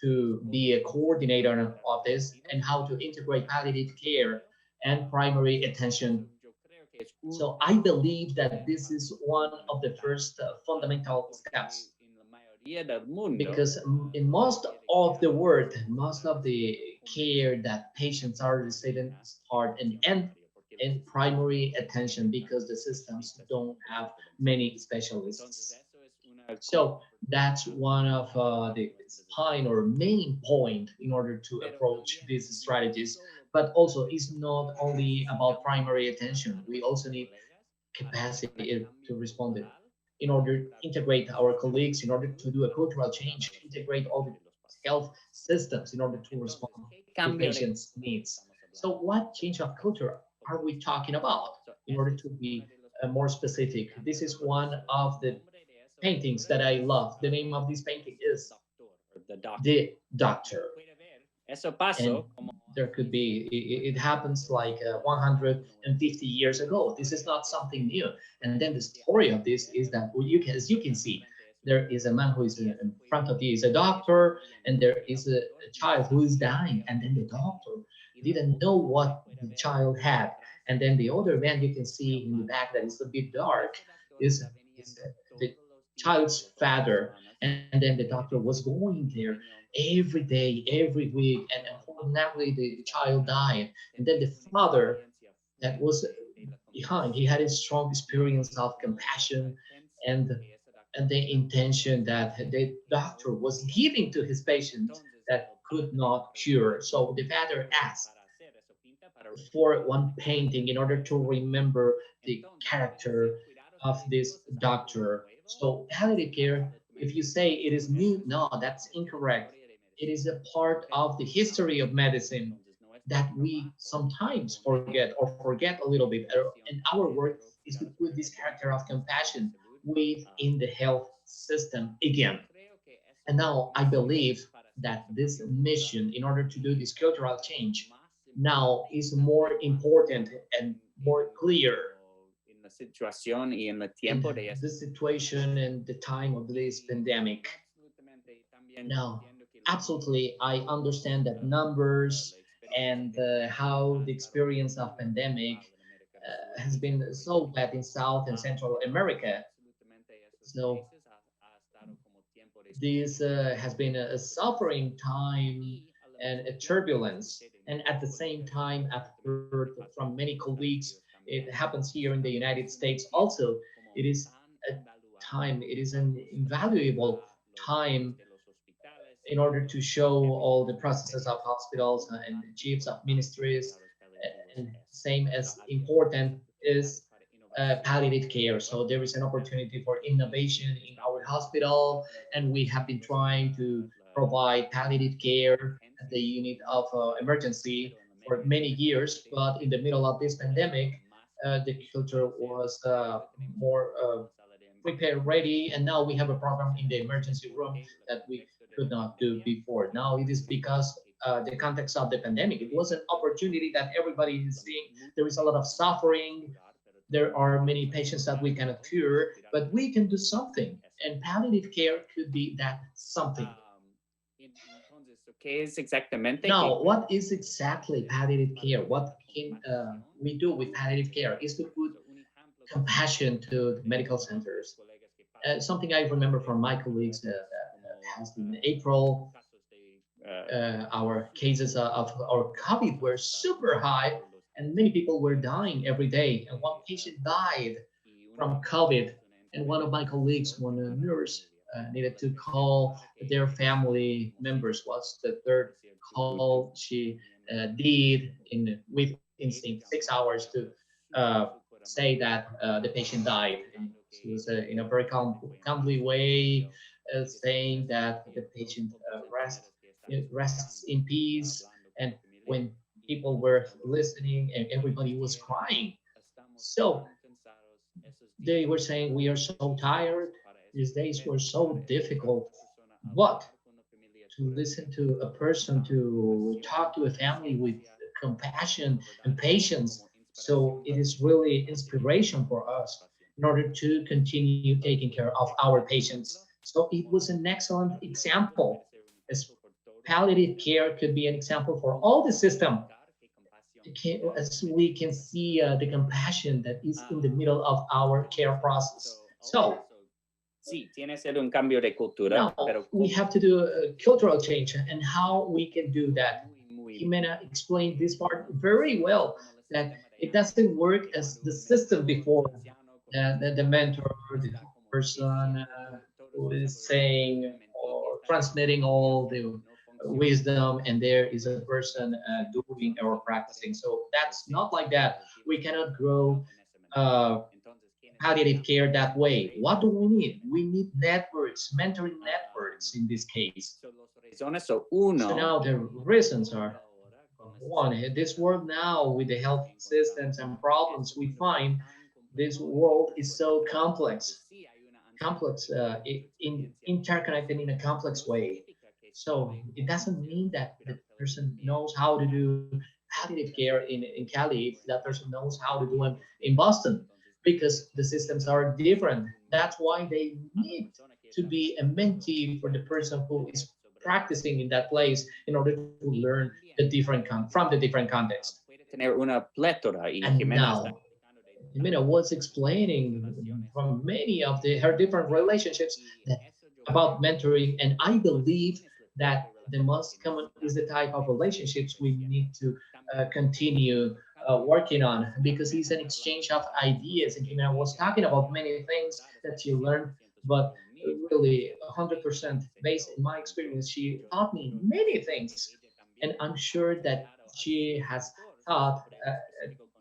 E: to be a coordinator of this and how to integrate palliative care and primary attention. So I believe that this is one of the first fundamental steps, because in most of the world, most of the care that patients are receiving start and end in primary attention because the systems don't have many specialists. So that's one of the spine or main point in order to approach these strategies. But also, it's not only about primary attention. We also need capacity to respond it in order to integrate our colleagues, in order to do a cultural change, integrate all the health systems in order to respond to patients' needs. So what change of culture are we talking about in order to be more specific? This is one of the paintings that I love. The name of this painting is The Doctor. And there could be, it happens like 150 years ago. This is not something new. And then the story of this is that, as you can see, there is a man who is in front of you, is a doctor, and there is a child who is dying. And then the doctor didn't know what the child had. And then the other man you can see in the back that is a bit dark is the child's father. And then the doctor was going there every day, every week, and unfortunately the child died. And then the father that was behind, he had a strong experience of compassion and the intention that the doctor was giving to his patient that could not cure. So the father asked for one painting in order to remember the character of this doctor. So palliative care, if you say it is new, no, that's incorrect. It is a part of the history of medicine that we sometimes forget or forget a little bit. And our work is to put this character of compassion within the health system again. And now I believe that this mission, in order to do this cultural change, now is more important and more clear in the situation and the time of this pandemic. Now, absolutely, I understand that numbers and how the experience of pandemic has been so bad in South and Central America. So this has been a suffering time and a turbulence. And at the same time, I've heard from many colleagues, it happens here in the United States also. It is a time, it is an invaluable time in order to show all the processes of hospitals and the chiefs of ministries, and same as important is palliative care. So there is an opportunity for innovation in our hospital, and we have been trying to provide palliative care at the unit of emergency for many years. But in the middle of this pandemic, the culture was more prepared, ready, and now we have a program in the emergency room that we could not do before. Now it is because the context of the pandemic. It was an opportunity that everybody is seeing. There is a lot of suffering. There are many patients that we cannot cure, but we can do something. And palliative care could be that something. Now, what is exactly palliative care? What can we do with palliative care is to put compassion to the medical centers. Something I remember from my colleagues passed in April. our cases of our COVID were super high, and many people were dying every day. And one patient died from COVID, and one of my colleagues, one nurse, needed to call their family members. Was the third call she did within 6 hours to say that the patient died. And she was in a very calmly way saying that the patient rests in peace. And when people were listening and everybody was crying, so they were saying, we are so tired. These days were so difficult. But to listen to a person, to talk to a family with compassion and patience, so it is really inspiration for us in order to continue taking care of our patients. So it was an excellent example. As palliative care could be an example for all the system. As we can see the compassion that is in the middle of our care process. So now we have to do a cultural change, and how we can do that. Jimena explained this part very well, that it doesn't work as the system before. The mentor, the person who is saying or transmitting all the wisdom, and there is a person doing or practicing. So that's not like that. We cannot grow palliative care that way. What do we need? We need networks, mentoring networks in this case. So now the reasons are, one, this world now with the health systems and problems we find, this world is so complex, interconnected in a complex way. So it doesn't mean that the person knows how to do palliative care in Cali if that person knows how to do it in Boston, because the systems are different. That's why they need to be a mentee for the person who is practicing in that place in order to learn the different from the different context. And now, Jimena was explaining from many of her different relationships about mentoring, and I believe that the most common is the type of relationships we need to continue working on, because it's an exchange of ideas. And Jimena was talking about many things that she learned, but really 100% based in my experience, she taught me many things, and I'm sure that she has taught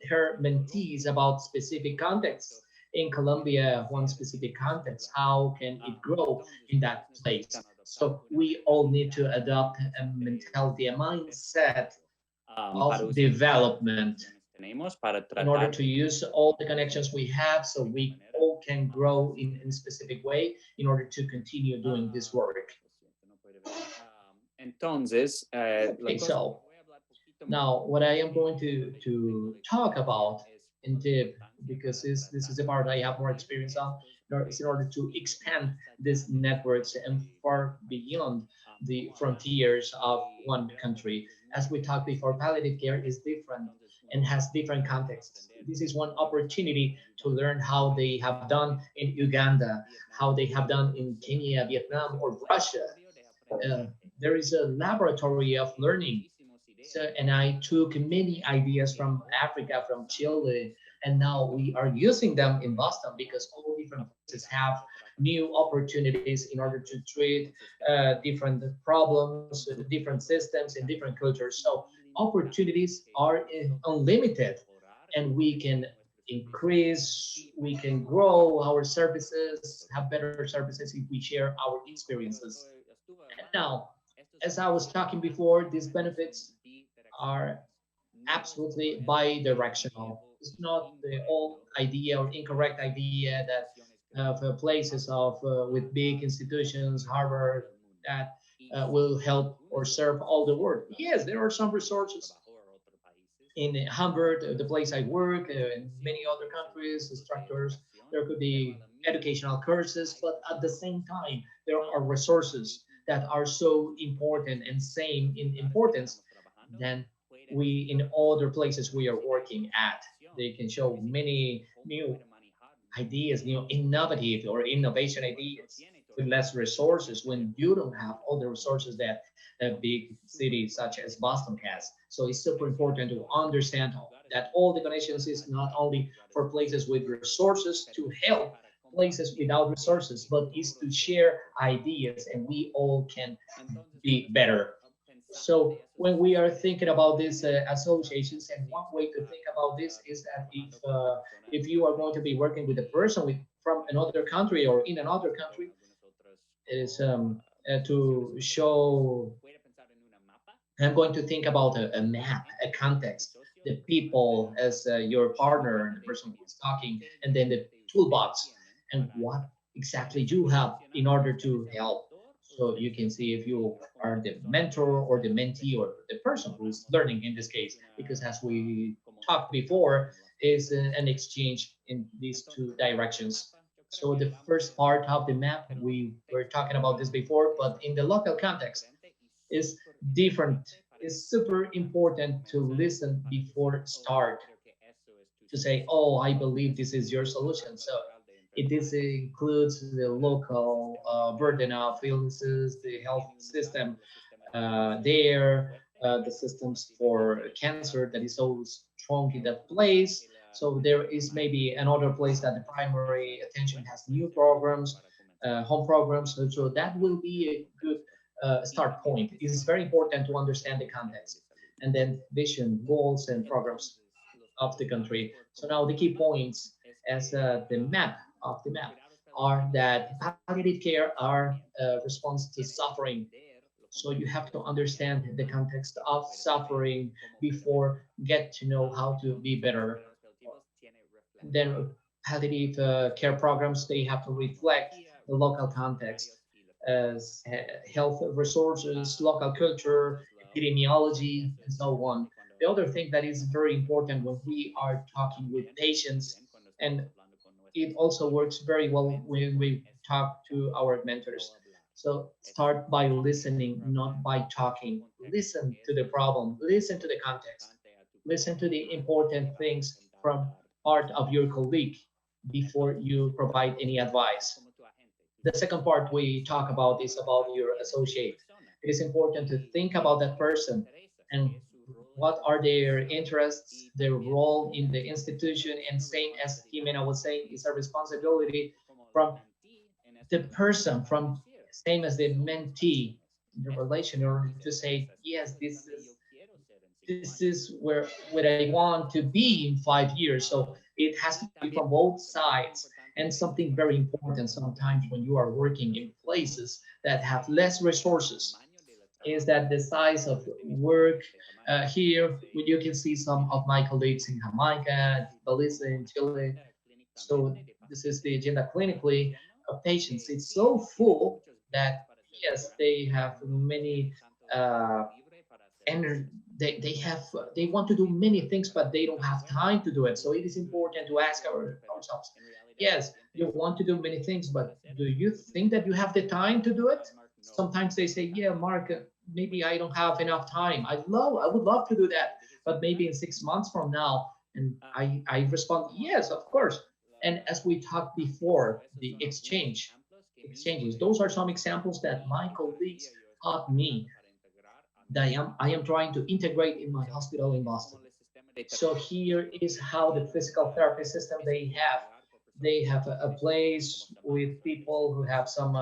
E: her mentees about specific contexts. In Colombia, one specific context, how can it grow in that place? So we all need to adopt a mentality, a mindset of development in order to use all the connections we have, so we all can grow in a specific way in order to continue doing this work. Okay, so now what I am going to talk about in depth, because this is the part I have more experience on, is in order to expand these networks and far beyond the frontiers of one country. As we talked before, palliative care is different and has different contexts. This is one opportunity to learn how they have done in Uganda, how they have done in Kenya, Vietnam, or Russia. There is a laboratory of learning. So, and I took many ideas from Africa, from Chile, and now we are using them in Boston, because all different places have new opportunities in order to treat different problems, different systems, and different cultures. So opportunities are unlimited, and we can increase, we can grow our services, have better services if we share our experiences. And now, as I was talking before, these benefits are absolutely bi-directional. It's not the old idea or incorrect idea that of places of with big institutions, Harvard, that will help or serve all the world. Yes, there are some resources in Hamburg, the place I work, in many other countries, structures. There could be educational courses, but at the same time, there are resources that are so important and same in importance than we in other places we are working at. They can show many new ideas, new innovative or innovation ideas. with less resources when you don't have all the resources that a big city such as Boston has. So it's super important to understand that all the connections is not only for places with resources to help places without resources, but is to share ideas and we all can be better. So when we are thinking about these associations, and one way to think about this is that if you are going to be working with a person from another country or in another country, is to show. I'm going to think about a map, a context, the people as your partner, the person who is talking, and then the toolbox, and what exactly you have in order to help. So you can see if you are the mentor or the mentee or the person who's learning in this case, because as we talked before, is an exchange in these two directions. So the first part of the map, we were talking about this before, but in the local context, is different. It's super important to listen before start, to say, oh, I believe this is your solution. So this includes the local burden of illnesses, the health system there, the systems for cancer that is so strong in that place. So there is maybe another place that the primary attention has new programs, home programs. So that will be a good start point. It is very important to understand the context and then vision, goals, and programs of the country. So now the key points as the map of the map are that palliative care are response to suffering. So you have to understand the context of suffering before get to know how to be better. Then palliative care programs, they have to reflect the local context as health resources, local culture, epidemiology, and so on. The other thing that is very important when we are talking with patients, and it also works very well when we talk to our mentors. So start by listening, not by talking. Listen to the problem, listen to the context, listen to the important things from part of your colleague before you provide any advice. The second part we talk about is about your associate. It is important to think about that person and what are their interests, their role in the institution, and same as Jimena was saying, is a responsibility from the person, from same as the mentee, the relation, or to say, yes, this is where I want to be in 5 years. So it has to be from both sides. And something very important sometimes when you are working in places that have less resources is that the size of work here, you can see some of my colleagues in Jamaica, Belize, in Chile. So this is the agenda clinically of patients. It's so full that yes, they have many energy. They want to do many things, but they don't have time to do it. So it is important to ask ourselves, yes, you want to do many things, but do you think that you have the time to do it? Sometimes they say, yeah, Mark, maybe I don't have enough time. I would love to do that, but maybe in 6 months from now. And I respond, yes, of course. And as we talked before, the exchanges, those are some examples that my colleagues taught me that I am trying to integrate in my hospital in Boston. So here is how the physical therapy system they have. They have a place with people who have some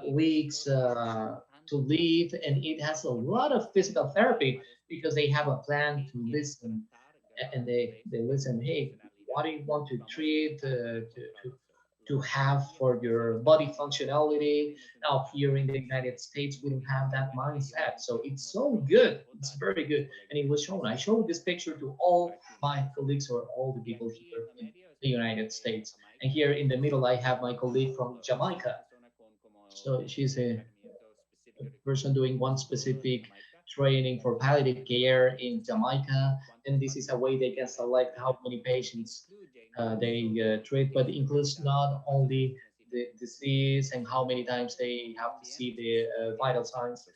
E: weeks to live, and it has a lot of physical therapy because they have a plan to listen, and they listen. Hey, what do you want to treat to have for your body functionality? Now here in the United States, we don't have that mindset, so it's so good. It's very good, and it was shown. I showed this picture to all my colleagues or all the people here in the United States. And here in the middle, I have my colleague from Jamaica. So she's a person doing one specific training for palliative care in Jamaica. And this is a way they can select how many patients they treat, but it includes not only the disease and how many times they have to see the vital signs.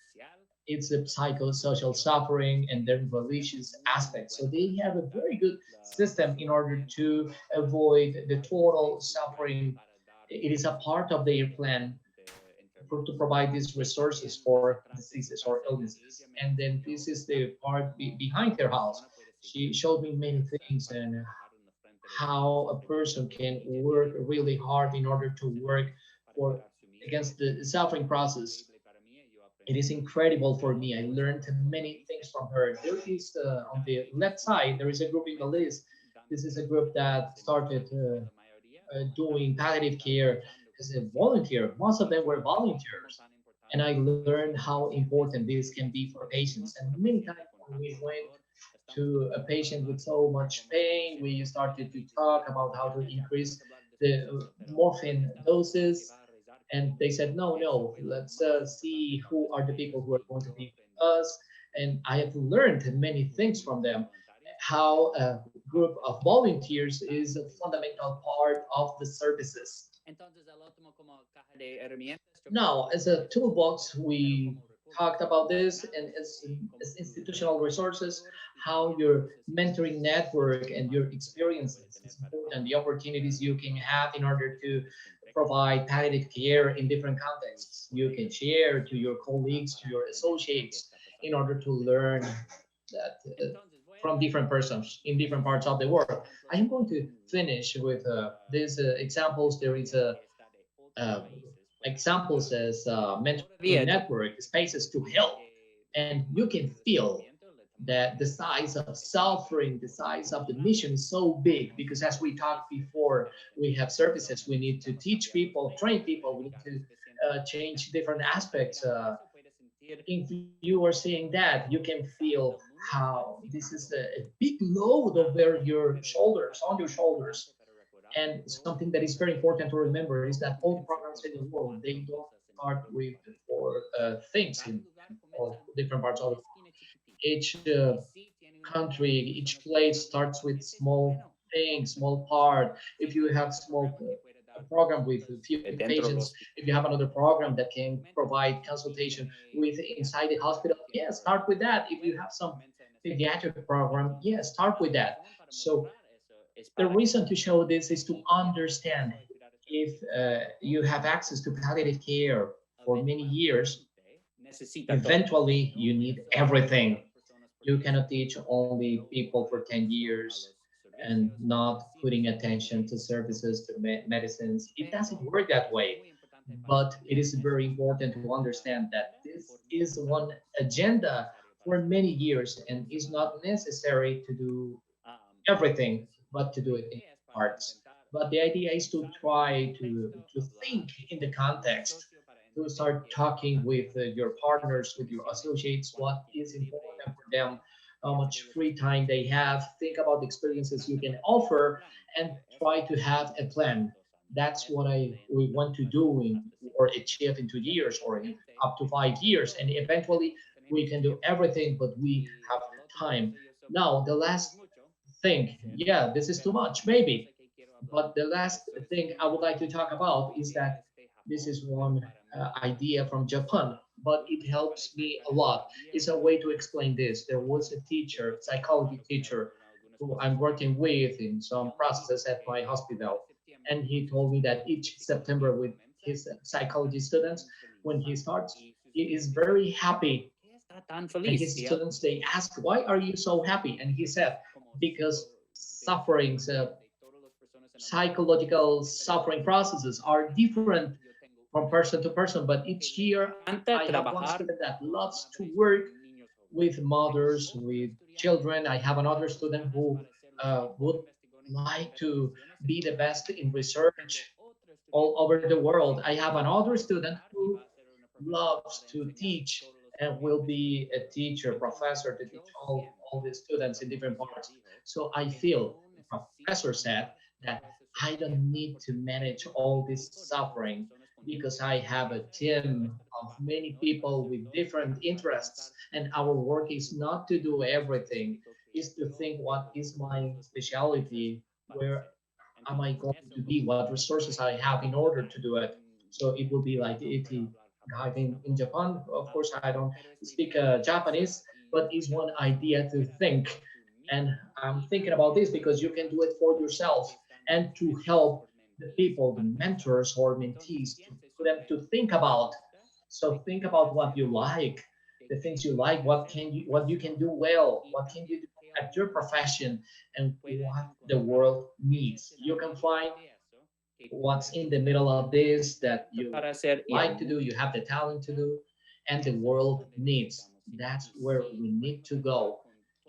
E: It's the psychosocial suffering and the religious aspects. So they have a very good system in order to avoid the total suffering. It is a part of their plan to provide these resources for diseases or illnesses. And then this is the part behind her house. She showed me many things and how a person can work really hard in order to work for against the suffering process. It is incredible for me. I learned many things from her. There is on the left side, there is a group in the list. This is a group that started doing palliative care as a volunteer. Most of them were volunteers. And I learned how important this can be for patients. And many times when we went to a patient with so much pain, we started to talk about how to increase the morphine doses. And they said, no, no, let's see who are the people who are going to be with us. And I have learned many things from them, how a group of volunteers is a fundamental part of the services. Now, as a toolbox, we talked about this, and as institutional resources, how your mentoring network and your experiences is important, the opportunities you can have in order to provide palliative care in different contexts. You can share to your colleagues, to your associates, in order to learn that from different persons in different parts of the world. I am going to finish with these examples. There is a examples as mentoring network, spaces to help, and you can feel that the size of suffering, the size of the mission is so big, because as we talked before, we have services, we need to teach people, train people, we need to change different aspects. If you are seeing that, you can feel how this is a big load over your shoulders, on your shoulders. And something that is very important to remember is that all the programs in the world, they don't start with four things in all different parts of the world. Each country, each place starts with small things, small part. If you have small program with a few patients, if you have another program that can provide consultation with inside the hospital, yes, start with that. If you have some pediatric program, yes, start with that. So the reason to show this is to understand if you have access to palliative care for many years, eventually you need everything. You cannot teach only people for 10 years and not putting attention to services, to medicines. It doesn't work that way. But it is very important to understand that this is one agenda for many years, and it's not necessary to do everything, but to do it in parts. But the idea is to try to think in the context, to start talking with your partners, with your associates, what is important for them, how much free time they have, think about the experiences you can offer, and try to have a plan. That's what we want to do or achieve in 2 years or in up to 5 years. And eventually we can do everything, but we have time. Now, the last thing, yeah, this is too much, maybe. But the last thing I would like to talk about is that this is one idea from Japan, but it helps me a lot. It's a way to explain this. There was a teacher, psychology teacher, who I'm working with in some processes at my hospital. And he told me that each September with his psychology students, when he starts, he is very happy. And his students, they ask, why are you so happy? And he said, because sufferings, psychological suffering processes are different from person to person, but each year I have one student that loves to work with mothers, with children. I have another student who would like to be the best in research all over the world. I have another student who loves to teach and will be a teacher, professor to teach all the students in different parts. So I feel, the professor said, that I don't need to manage all this suffering because I have a team of many people with different interests, and our work is not to do everything, is to think what is my specialty, where am I going to be, what resources I have in order to do it. So it will be like the guide in Japan. Of course, I don't speak Japanese, but it's one idea to think. And I'm thinking about this because you can do it for yourself and to help the people, the mentors or mentees, for them to think about So think about what you like, the things you like, what you can do well, what can you do at your profession, and what the world needs. You can find what's in the middle of this that you like to do, you have the talent to do, and the world needs. That's where we need to go.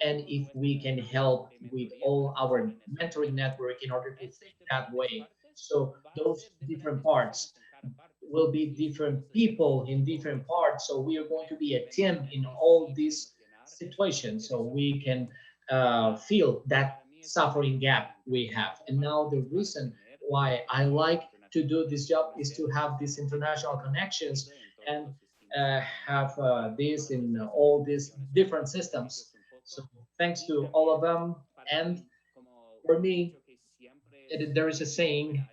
E: And if we can help with all our mentoring network in order to think that way, so those different parts will be different people in different parts. So we are going to be a team in all these situations. So we can feel that suffering gap we have. And now the reason why I like to do this job is to have these international connections and have this in all these different systems. So thanks to all of them. And for me, there is a saying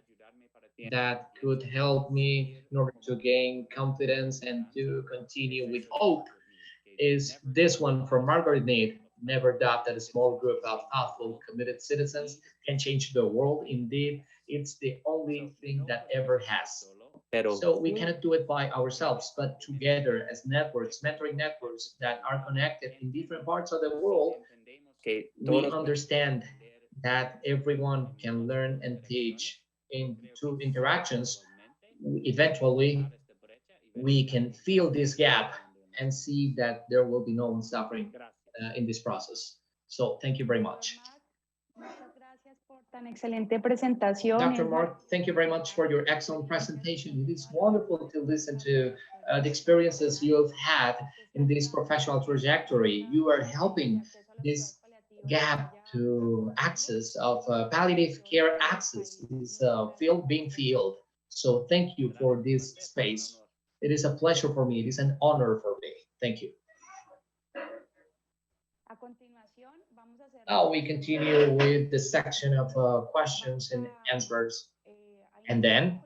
E: that could help me in order to gain confidence and to continue with hope is this one from Margaret Mead. Never doubt that a small group of thoughtful, committed citizens can change the world. Indeed, it's the only thing that ever has. So we cannot do it by ourselves, but together as networks, mentoring networks that are connected in different parts of the world, we understand that everyone can learn and teach in two interactions. Eventually, we can fill this gap and see that there will be no one suffering in this process. So thank you very much.
A: Tan excelente presentación.
E: Dr. Mark, thank you very much for your excellent presentation. It is wonderful to listen to the experiences you have had in this professional trajectory. You are helping this gap to access of palliative care access is field being filled. So thank you for this space. It is a pleasure for me. It is an honor for me. Thank you. Now we continue with the section of questions and answers. And then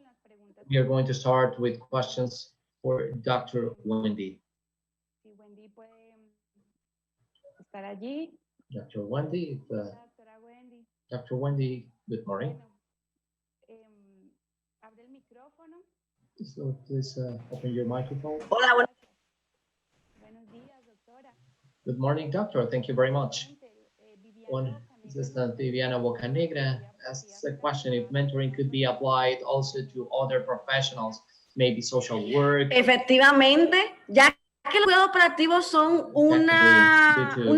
E: we are going to start with questions for Dr. Wendy. Dr. Wendy, Dr. Wendy, good morning. So please open your microphone.
C: Hola,
E: Good morning, doctor. Thank you very much. One assistant Viviana Bocanegra asks a question if mentoring could be applied also to other professionals, maybe social work.
C: Efectivamente, ya que los cuidados paliativos son un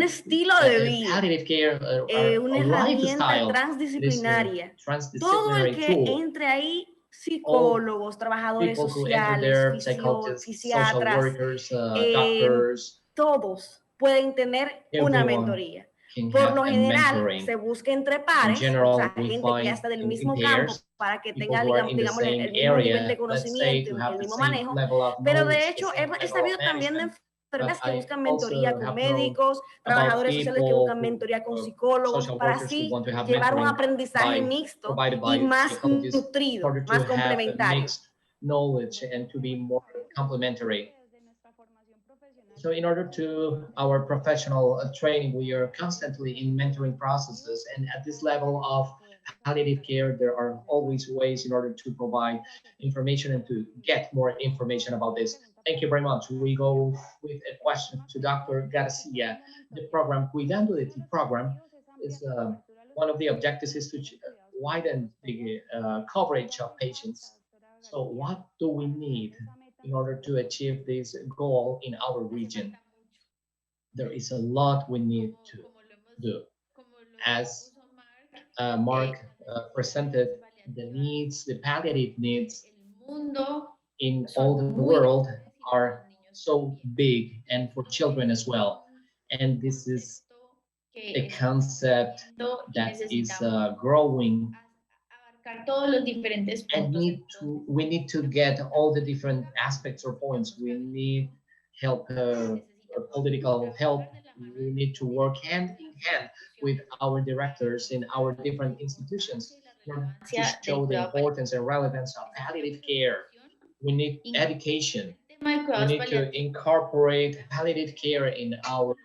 C: estilo de vida, una herramienta transdisciplinaria. Todo el que entre ahí, psicólogos, trabajadores sociales, fisiatras, todos pueden tener una mentoría. Por lo general, se busca entre pares, o sea, gente que ya está del mismo campo para que tenga, digamos, el mismo nivel de conocimiento, el mismo manejo, pero de hecho he sabido también de enfermeras que buscan mentoría con médicos, trabajadores sociales que buscan mentoría con psicólogos, para así llevar un aprendizaje mixto y más nutrido, más complementario.
E: So in order to our professional training, we are constantly in mentoring processes. And at this level of palliative care, there are always ways in order to provide information and to get more information about this. Thank you very much. We go with a question to Dr. Garcia. The program, Cuidando de Ti program, is one of the objectives is to widen the coverage of patients. So what do we need in order to achieve this goal in our region? There is a lot we need to do. As Mark presented, the needs, the palliative needs in all the world are so big, and for children as well. And this is a concept that is growing. And we need to get all the different aspects or points. We need help, political help. We need to work hand in hand with our directors in our different institutions to show the importance and relevance of palliative care. We need education. We need to incorporate palliative care in our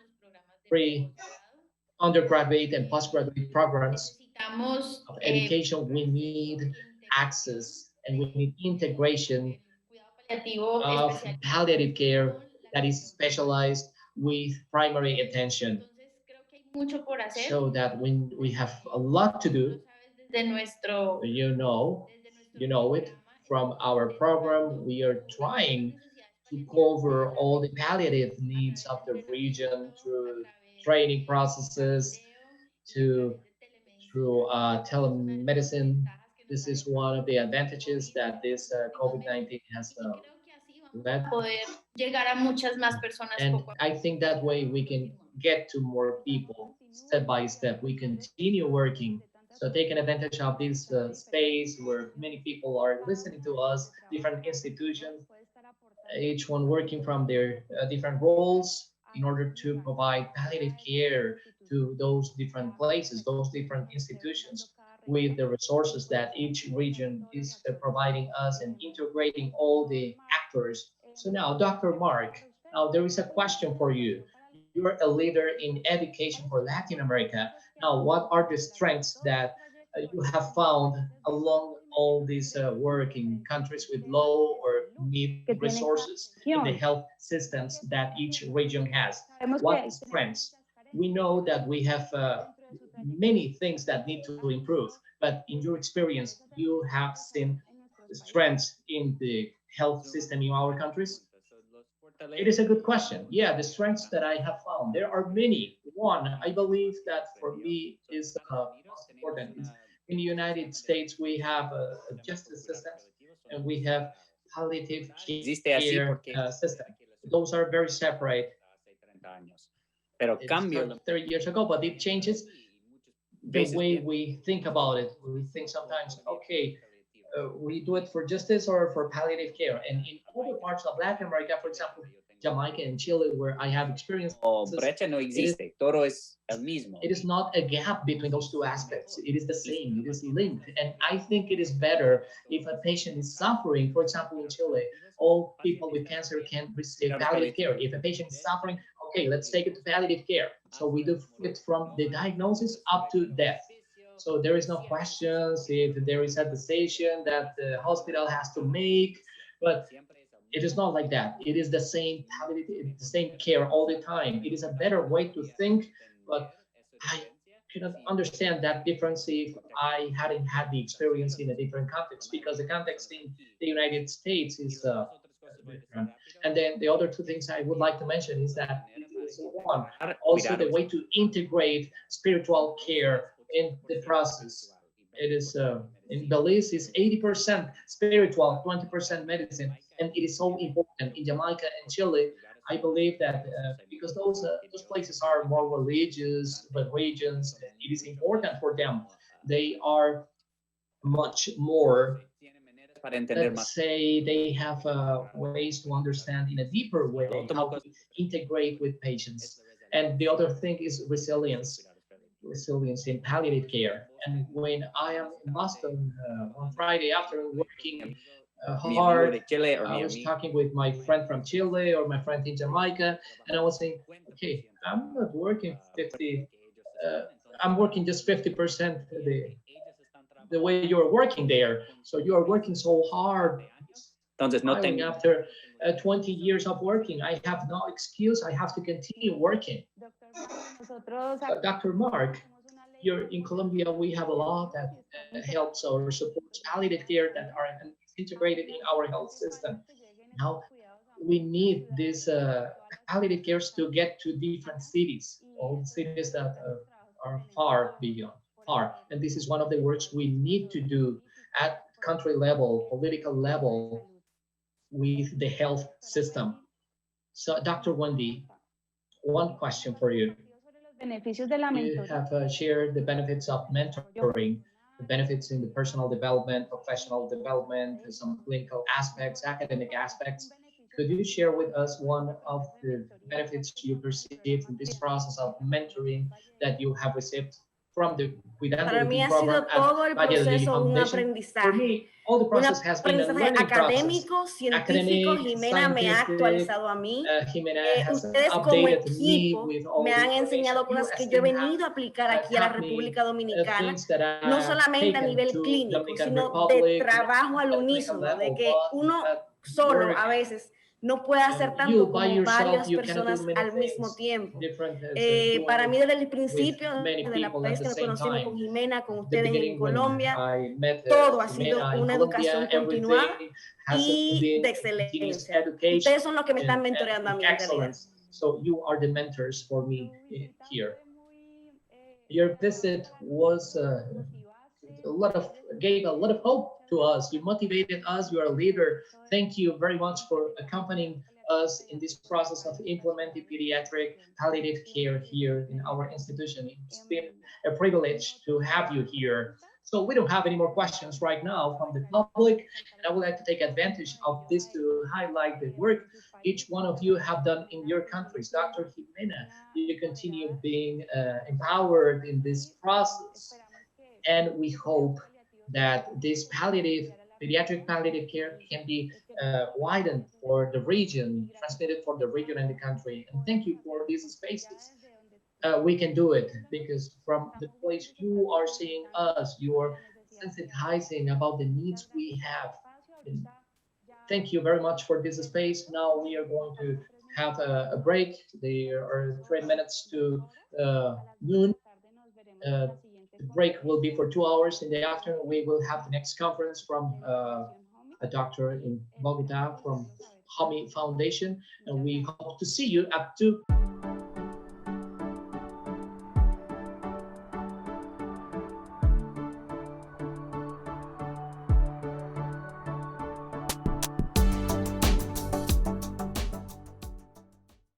E: pre-undergraduate and postgraduate programs of education. We need access and we need integration of palliative care that is specialized with primary attention. So that when we have a lot to do, you know it from our program, we are trying to cover all the palliative needs of the region through training processes, through telemedicine. This is one of the advantages that this COVID-19 has led. And I think that way we can get to more people step by step. We continue working. So taking advantage of this space where many people are listening to us, different institutions, each one working from their different roles in order to provide palliative care to those different places, those different institutions with the resources that each region is providing us and integrating all the actors. So now, Dr. Mark, now there is a question for you. You're a leader in education for Latin America. Now, what are the strengths that you have found along all this work in countries with low or mid resources in the health systems that each region has? What strengths? We know that we have many things that need to improve, but in your experience, you have seen strengths in the health system in our countries? It is a good question. Yeah, the strengths that I have found, there are many. One, I believe that for me is most important. Is in the United States, we have a justice system and we have palliative care system. Those are very separate. It started 30 years ago, but it changes the way we think about it. We think sometimes, okay, we do it for justice or for palliative care. And in other parts of Latin America, for example, Jamaica and Chile, where I have experience, it is not a gap between those two aspects. It is the same, it is linked. And I think it is better if a patient is suffering, for example, in Chile, all people with cancer can receive palliative care. If a patient is suffering, okay, let's take it to palliative care. So we do it from the diagnosis up to death. So there is no questions if there is a decision that the hospital has to make, but it is not like that. It is the same palliative, the same care all the time. It is a better way to think, but I cannot understand that difference if I hadn't had the experience in a different context, because the context in the United States is different. And then the other two things I would like to mention is that one, also the way to integrate spiritual care in the process. It is in Belize is 80% spiritual, 20% medicine, and it is so important in Jamaica and Chile. I believe that because those places are more religious, but regions, it is important for them. They are much more, let's say, they have ways to understand in a deeper way how to integrate with patients. And the other thing is resilience in palliative care. And when I am in Boston on Friday after working hard, I was talking with my friend from Chile or my friend in Jamaica, and I was saying, okay, I'm not working 50, I'm working just 50% the way you're working there. So you are working so hard. After 20 years of working, I have no excuse. I have to continue working. Dr. Mark, here in Colombia, we have a law that helps or supports palliative care that are integrated in our health system. Now, we need these palliative cares to get to different cities, all cities that are far beyond, far. And this is one of the works we need to do at country level, political level, with the health system. So, Dr. Wendy, one question for you. You have shared the benefits of mentoring, the benefits in the personal development, professional development, some clinical aspects, academic aspects. Could you share with us one of the benefits you perceived in this process of mentoring that you have received from the
C: Para mí ha sido todo el proceso un aprendizaje. Un aprendizaje académico, científico. Jimena me ha actualizado a mí. Ustedes como equipo me han enseñado cosas que yo he venido a aplicar aquí a la República Dominicana, no solamente a nivel clínico, sino de trabajo al unísono, de que uno solo
E: work,
C: a veces no puede hacer
E: you
C: tanto
E: by
C: como
E: yourself,
C: varias
E: you cannot do
C: personas
E: many
C: al mismo
E: things
C: tiempo.
E: different as
C: Para mí
E: doing
C: desde el
E: with
C: principio,
E: many
C: desde la
E: people at
C: vez
E: the
C: que nos
E: same
C: conocimos con
E: time.
C: Jimena, con
E: The
C: ustedes en
E: beginning when
C: Colombia,
E: I met
C: todo ha sido
E: Jimena in
C: una
E: Colombia,
C: educación continuada
E: everything has
C: y
E: been
C: de
E: continuous
C: excelencia.
E: education
C: Ustedes son los que me están
E: and
C: mentoreando a mí en realidad.
E: excellence. So you are the mentors for me here. Your visit was gave a lot of hope to us. You motivated us. You are a leader. Thank you very much for accompanying us in this process of implementing pediatric palliative care here in our institution. It's been a privilege to have you here. So we don't have any more questions right now from the public, and I would like to take advantage of this to highlight the work each one of you have done in your countries. Dr. Jimena, you continue being empowered in this process, and we hope that this pediatric palliative care can be widened for the region, transmitted for the region and the country. And thank you for these spaces. We can do it because from the place you are seeing us, you are sensitizing about the needs we have. And thank you very much for this space. Now we are going to have a break. There are 3 minutes to noon. The break will be for 2 hours. In the afternoon, we will have the next conference from a doctor in Bogota from HAMI Foundation, and we hope to see you at 2.